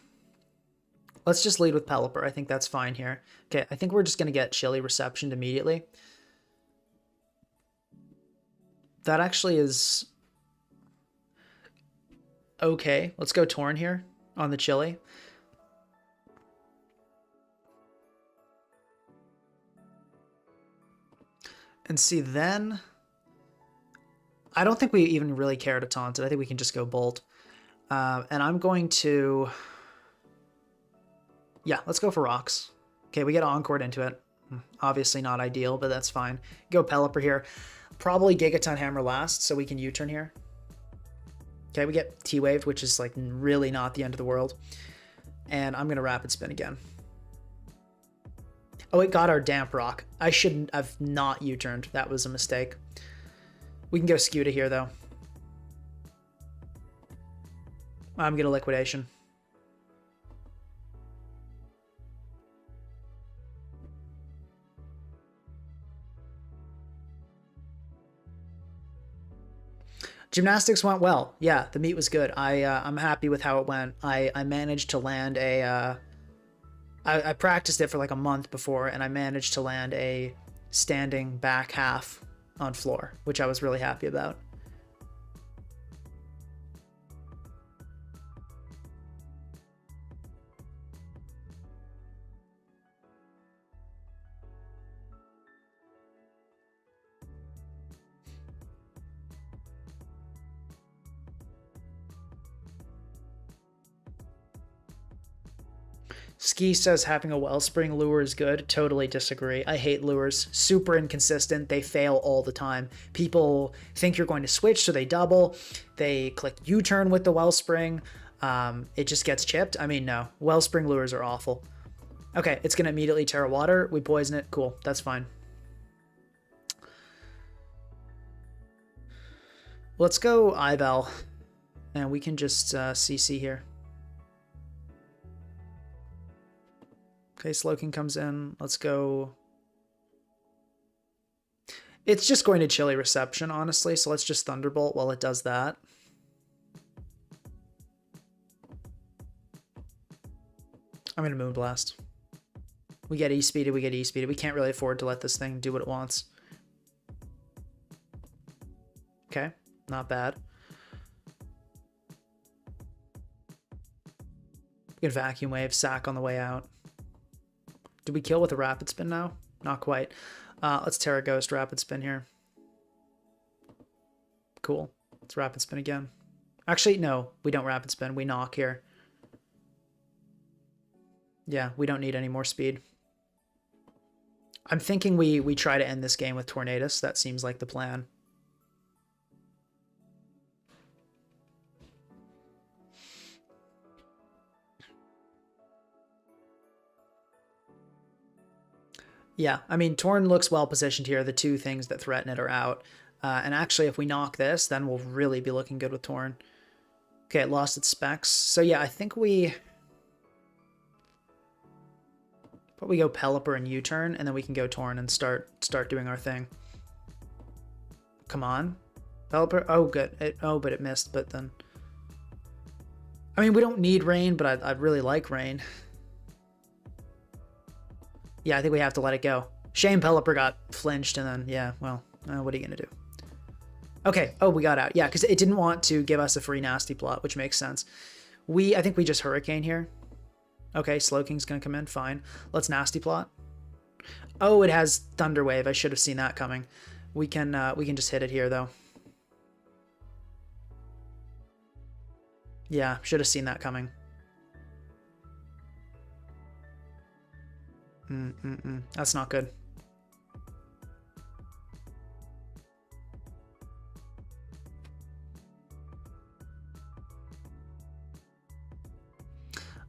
Let's just lead with Pelipper. I think that's fine here. Okay, I think we're just going to get Chilly Receptioned immediately. That actually is okay. Let's go Torn here on the Chilly. And see, then I don't think we even really care to taunt it. I think we can just go Bolt. And I'm going to... Yeah, let's go for Rocks. Okay, we get Encored into it. Obviously not ideal, but that's fine. Go Pelipper here. Probably Gigaton Hammer last, so we can U-turn here. Okay, we get T-Wave, which is like really not the end of the world. And I'm going to Rapid Spin again. Oh, it got our Damp Rock. I shouldn't have not U-turned. That was a mistake. We can go Skewda here, though. I'm going to Liquidation. Gymnastics went well. Yeah, the meet was good. I'm happy with how it went. I managed to land a... I practiced it for like a month before, and I managed to land a standing back half on floor, which I was really happy about. Ski says having a Wellspring lure is good. Totally disagree. I hate lures. Super inconsistent. They fail all the time. People think you're going to switch, so they double. They click U-turn with the Wellspring. It just gets chipped. I mean, no. Wellspring lures are awful. Okay, it's going to immediately Terra Water. We poison it. Cool. That's fine. Let's go Ibel. And we can just CC here. Okay, Slowking comes in. Let's go. It's just going to Chilly Reception, honestly, so let's just Thunderbolt while it does that. I'm going to Moonblast. We get E-Speeded, we get E-Speeded. We can't really afford to let this thing do what it wants. Okay, not bad. We get Vacuum Wave, Sack on the way out. Did we kill with a Rapid Spin now? Not quite. Let's Terra Ghost Rapid Spin here. Cool. Let's Rapid Spin again. Actually, no, we don't Rapid Spin. We knock here. Yeah, we don't need any more speed. I'm thinking we try to end this game with Tornadus. That seems like the plan. Yeah, I mean, Torn looks well positioned here. The two things that threaten it are out. And actually, if we knock this, then we'll really be looking good with Torn. Okay, it lost its specs. So yeah, I think we probably go Pelipper and U-turn, and then we can go Torn and start doing our thing. Come on. Pelipper. Oh, good. But it missed, but then... I mean, we don't need rain, but I'd really like rain. Yeah, I think we have to let it go. Shame Pelipper got flinched, and then, yeah, well, what are you going to do? Okay, oh, we got out. Yeah, because it didn't want to give us a free nasty plot, which makes sense. I think we just Hurricane here. Okay, Slowking's going to come in, fine. Let's nasty plot. Oh, it has Thunderwave. I should have seen that coming. We can just hit it here, though. Yeah, should have seen that coming. That's not good.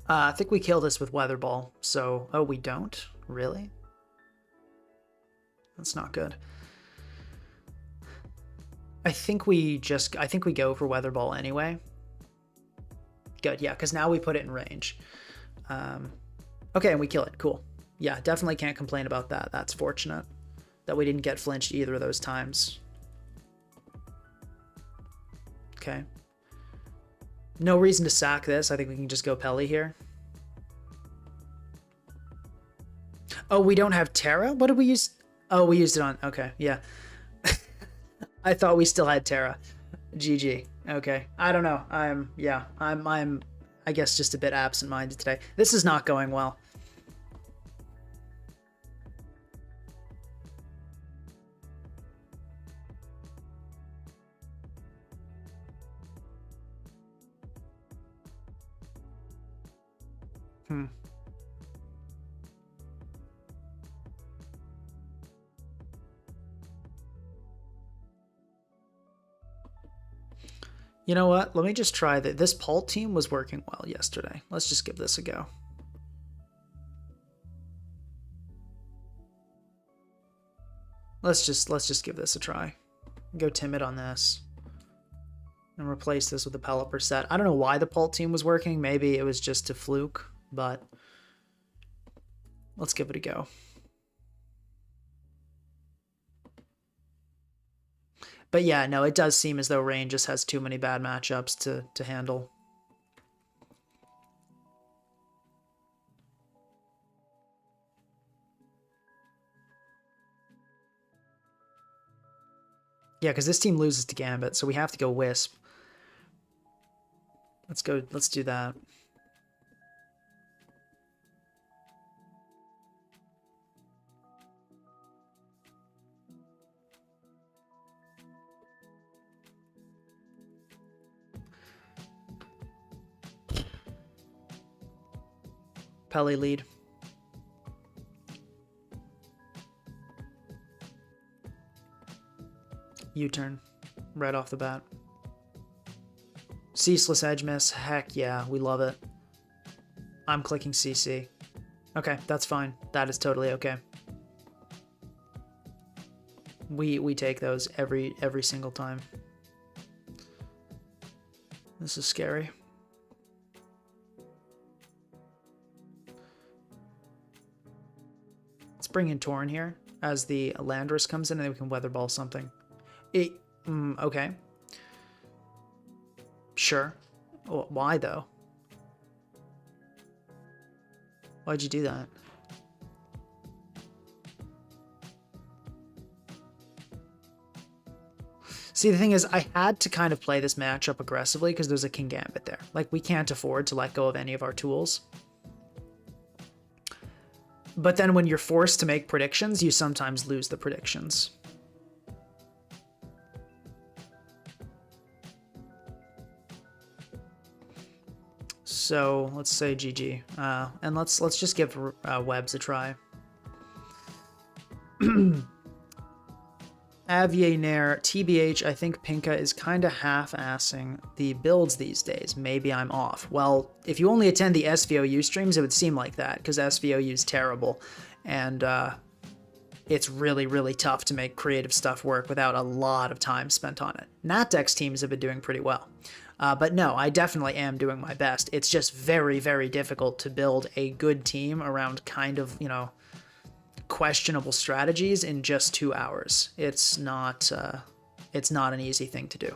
I think we kill this with Weather Ball. So, oh, we don't? Really? That's not good. I think we go for Weather Ball anyway. Good, yeah, because now we put it in range. Okay, and we kill it. Cool. Yeah, definitely can't complain about that. That's fortunate that we didn't get flinched either of those times. Okay. No reason to sack this. I think we can just go Pelly here. Oh, we don't have Terra? What did we use? Oh, we used it on... Okay, yeah. I thought we still had Terra. GG. Okay. I don't know. I'm I guess just a bit absent-minded today. This is not going well. You know what? Let me just try that. This Pult team was working well yesterday. Let's just give this a go. Let's just give this a try. Go Timid on this. And replace this with the Pelipper set. I don't know why the Pult team was working. Maybe it was just a fluke, but let's give it a go. But yeah, no, it does seem as though Rain just has too many bad matchups to handle. Yeah, because this team loses to Gambit, so we have to go Wisp. Let's do that. Pelly lead. U-turn. Right off the bat. Ceaseless edge miss. Heck yeah, we love it. I'm clicking CC. Okay, that's fine. That is totally okay. We take those every single time. This is scary. Let's bring in Torn here as the Landorus comes in, and then we can Weather Ball something. Okay. Sure. Well, why though? Why'd you do that? See, the thing is, I had to kind of play this matchup aggressively because there's a King Gambit there. Like, we can't afford to let go of any of our tools. But then when you're forced to make predictions, you sometimes lose the predictions. So let's say GG, and let's just give Webs a try. Avianair, TBH, I think Pinka is kind of half-assing the builds these days. Maybe I'm off. Well, if you only attend the SVOU streams, it would seem like that, because SVOU is terrible. And it's really, really tough to make creative stuff work without a lot of time spent on it. NatDeck's teams have been doing pretty well. But no, I definitely am doing my best. It's just very, very difficult to build a good team around kind of, you know, questionable strategies in just 2 hours. It's not an easy thing to do.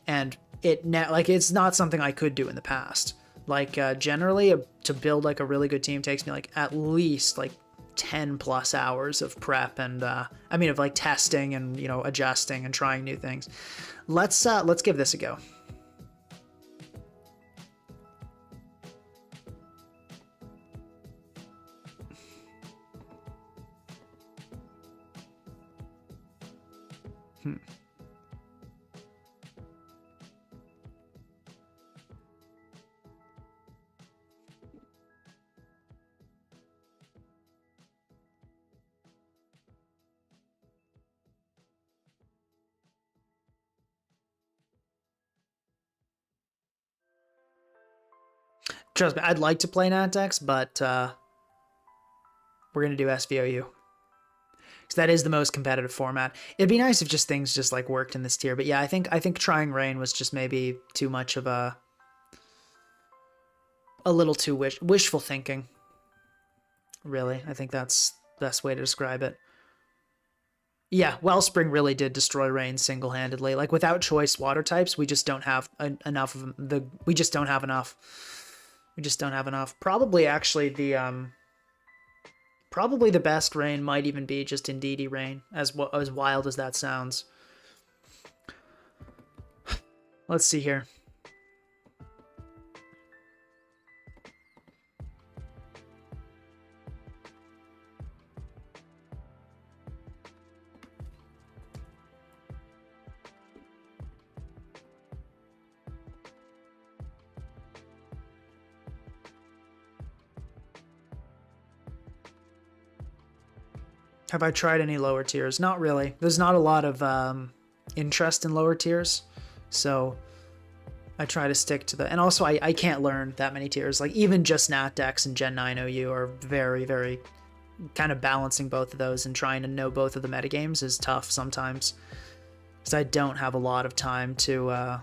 And it's not something I could do in the past. Like, generally, to build, like, a really good team takes me, like, at least, like, 10 plus hours of prep and, of, like, testing and, you know, adjusting and trying new things. Let's give this a go. Trust me, I'd like to play NatDecks, but we're going to do SVOU. Because that is the most competitive format. It'd be nice if just things just like worked in this tier. But yeah, I think trying Rain was just maybe too much of a little too wishful thinking. Really, I think that's the best way to describe it. Yeah, Wellspring really did destroy Rain single-handedly. Like, without choice water types, we just don't have enough of them. We just don't have enough. We just don't have enough. Probably, actually, the best Rain might even be just Indeedee Rain, as wild as that sounds. Let's see here. Have I tried any lower tiers? Not really. There's not a lot of interest in lower tiers, so I try to stick to the... And also, I can't learn that many tiers. Like, even just NatDecks and Gen 9 OU are very, very... Kind of balancing both of those and trying to know both of the metagames is tough sometimes. Because I don't have a lot of time to...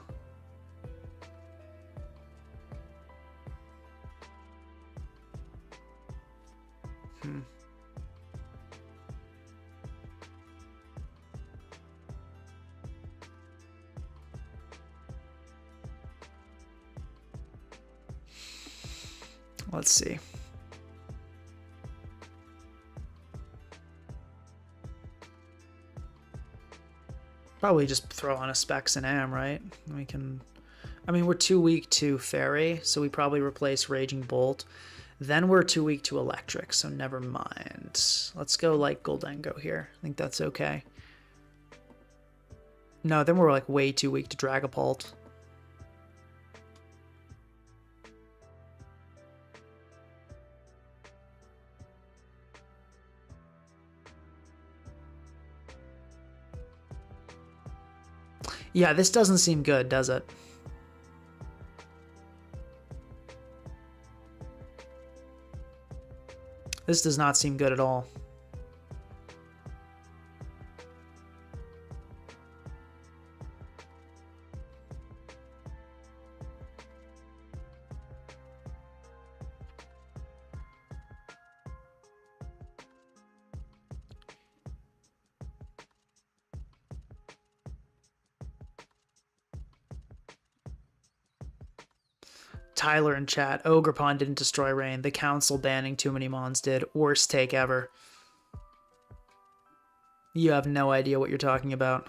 Let's see. Probably just throw on a Specs and Am, right? We can... I mean, we're too weak to Fairy, so we probably replace Raging Bolt. Then we're too weak to Electric, so never mind. Let's go like Goldengo here. I think that's okay. No, then we're like way too weak to Dragapult. Yeah, this doesn't seem good, does it? This does not seem good at all. Tyler in chat, Ogerpon didn't destroy Rain. The council banning too many mons did. Worst take ever. You have no idea what you're talking about.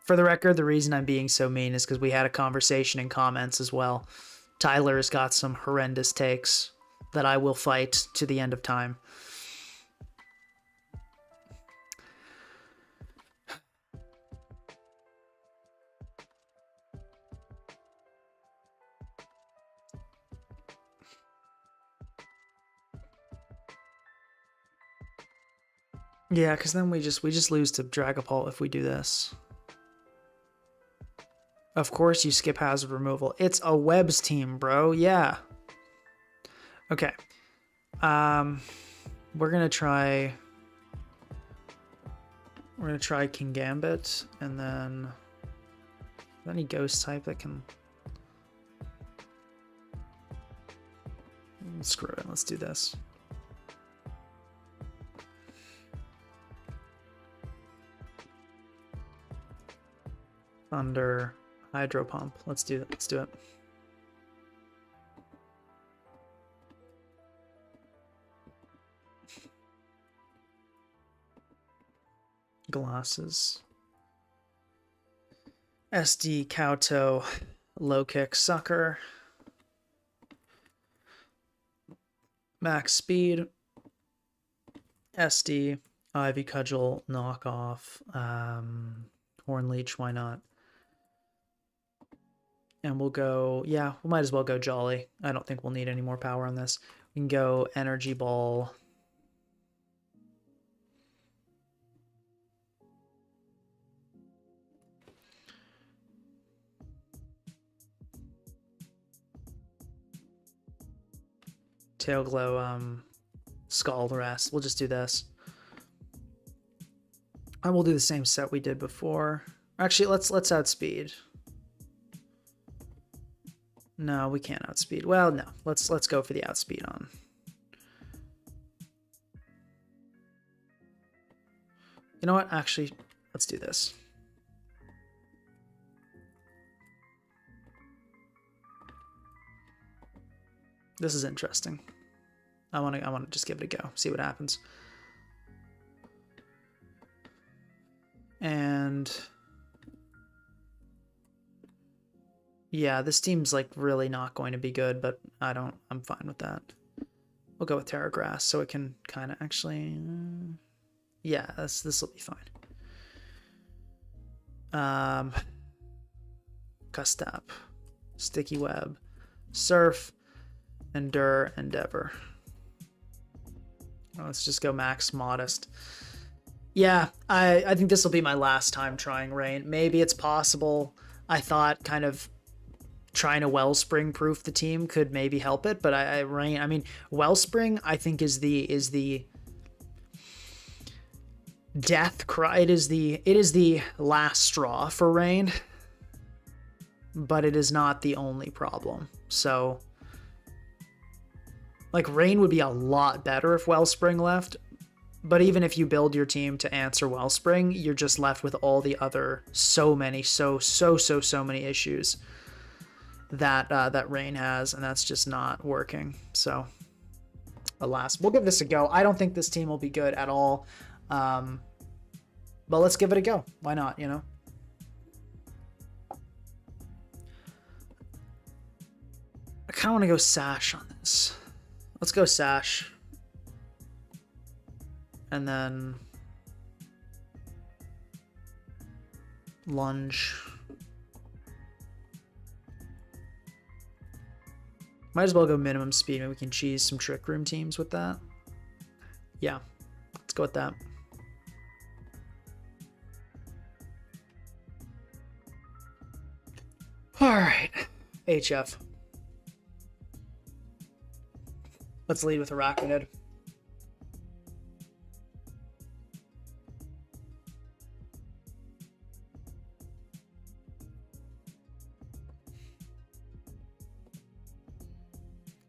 For the record, the reason I'm being so mean is because we had a conversation in comments as well. Tyler has got some horrendous takes that I will fight to the end of time. Yeah, because then we just lose to Dragapult if we do this. Of course you skip hazard removal. It's a Webs team, bro. Yeah. Okay. We're gonna try... We're gonna try King Gambit, and then any ghost type that can. Screw it. Let's do this. Thunder, Hydro Pump. Let's do it. Let's do it. Glasses. SD, Kowtow, Low Kick, Sucker. Max Speed. SD, Ivy Cudgel, Knockoff, Horn Leech, why not? And we'll go, yeah, we might as well go Jolly. I don't think we'll need any more power on this. We can go Energy Ball. Tail Glow, Scald Rest. We'll just do this. And we'll do the same set we did before. Actually, let's outspeed. No, we can't outspeed. Well, no. Let's go for the outspeed on. You know what? Actually, let's do this. This is interesting. I want to just give it a go. See what happens. And yeah, this team's like really not going to be good, but I'm fine with that. We'll go with Terra Grass so it can kind of actually, yeah, this will be fine. Custap, Sticky Web, Surf, Endure, Endeavor. Let's just go Max Modest. Yeah, I think this will be my last time trying Rain. Maybe it's possible. I thought kind of trying to Wellspring proof the team could maybe help it, but Rain, I mean, Wellspring I think is the death cry. It is the last straw for Rain, but it is not the only problem. So like Rain would be a lot better if Wellspring left. But even if you build your team to answer Wellspring, you're just left with all the other so many issues that that Rain has, and that's just not working. So, alas, we'll give this a go. I don't think this team will be good at all, but let's give it a go. Why not? You know. I kind of want to go Sash on this. Let's go Sash. And then Lunge. Might as well go minimum speed. Maybe we can cheese some Trick Room teams with that. Yeah, let's go with that. All right, HF. Let's lead with Arachnid.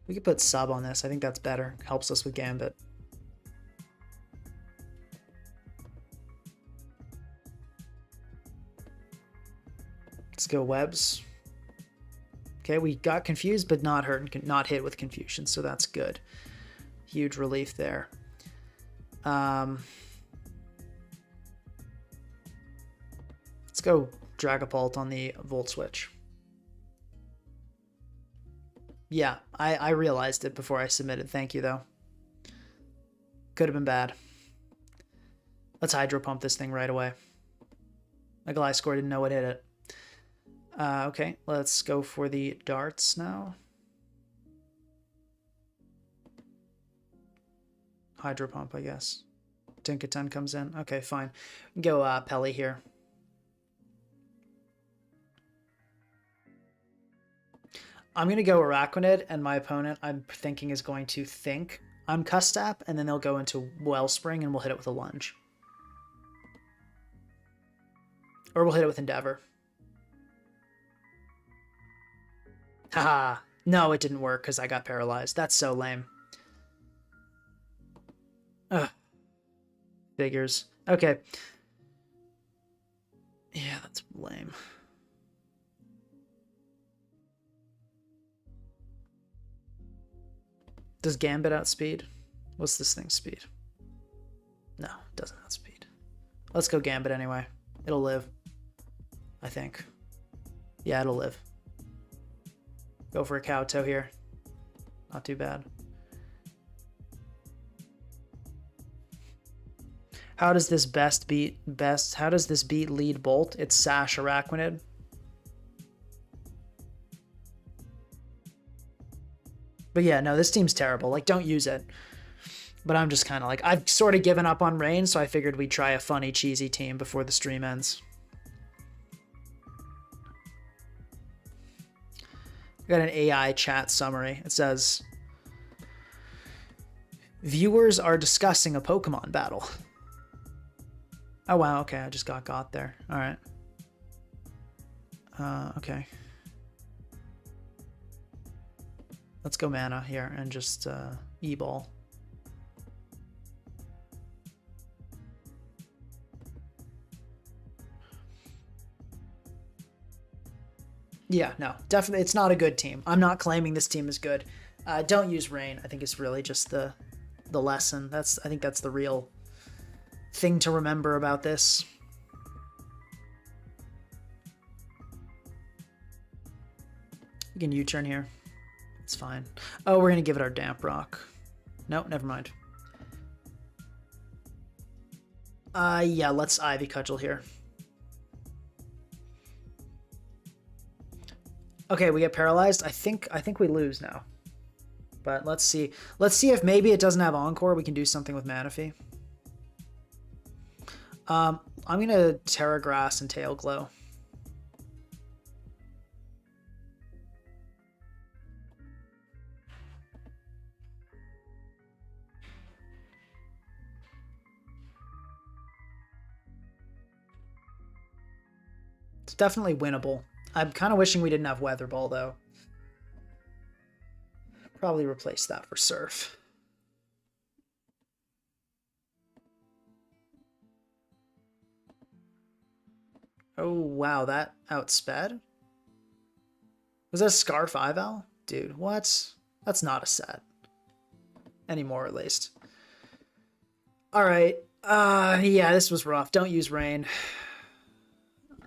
We could put sub on this. I think that's better. Helps us with Gambit. Let's go Webs. Okay, we got confused, but not hit with confusion, so that's good. Huge relief there. Let's go Dragapult on the Volt Switch. Yeah, I realized it before I submitted. Thank you, though. Could have been bad. Let's Hydro Pump this thing right away. My Gliscor didn't know what hit it. Okay, let's go for the darts now. Hydro Pump, I guess. Tinkaton comes in. Okay, fine. Go Pelly here. I'm going to go Arachnid, and my opponent, I'm thinking, is going to think I'm Custap, and then they'll go into Wellspring, and we'll hit it with a Lunge. Or we'll hit it with Endeavor. Haha. No, it didn't work because I got paralyzed. That's so lame. Ugh. Figures. Okay. Yeah, that's lame. Does Gambit outspeed? What's this thing's speed? No, it doesn't outspeed. Let's go Gambit anyway. It'll live. I think. Yeah, it'll live. Go for a Kowtow here. Not too bad. How does this how does this beat lead Bolt? It's Sash Araquanid. But yeah, no, this team's terrible. Like, don't use it. But I'm just kind of like, I've sort of given up on Rain, so I figured we'd try a funny, cheesy team before the stream ends. I got an AI chat summary. It says, viewers are discussing a Pokemon battle. Oh, wow. Okay, I just got there. All right. Okay. Let's go mana here and just E-ball. Yeah, no, definitely. It's not a good team. I'm not claiming this team is good. Don't use Rain. I think it's really just the lesson. I think that's the real thing to remember about this. You can U-turn here. It's fine. Oh, we're going to give it our Damp Rock. No, never mind. Yeah, let's Ivy Cudgel here. Okay, we get paralyzed. I think we lose now. But let's see. Let's see if maybe it doesn't have Encore. We can do something with Manaphy. I'm going to Terra Grass and Tail Glow. It's definitely winnable. I'm kind of wishing we didn't have Weather Ball, though. Probably replace that for Surf. Oh, wow, that outsped? Was that a Scarf Ival? Dude, what? That's not a set. Anymore, at least. Alright. Yeah, this was rough. Don't use Rain.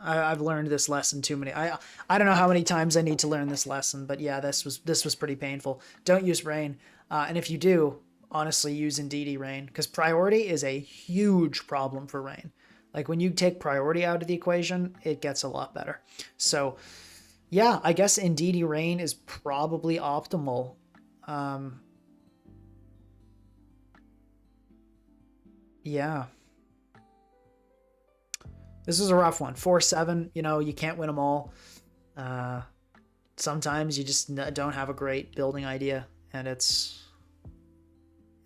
I've learned this lesson too many. I don't know how many times I need to learn this lesson, but yeah, this was pretty painful. Don't use Rain, and if you do, honestly, use Indeedee Rain, because priority is a huge problem for Rain. Like when you take priority out of the equation, it gets a lot better. So yeah, I guess Indeedee Rain is probably optimal. Yeah. This is a rough one. 4-7, you know, you can't win them all. Sometimes you just don't have a great building idea, and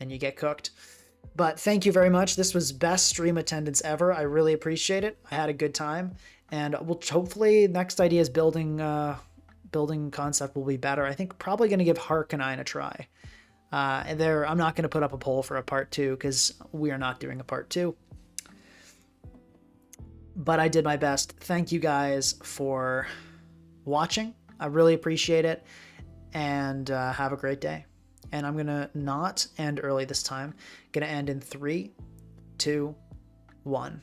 you get cooked. But thank you very much. This was best stream attendance ever. I really appreciate it. I had a good time, and we'll hopefully next idea's building concept will be better. I think probably going to give Harkonine a try. I'm not going to put up a poll for a part 2 because we are not doing a part 2. But I did my best. Thank you guys for watching. I really appreciate it. And have a great day. And I'm going to not end early this time. Going to end in 3, 2, 1.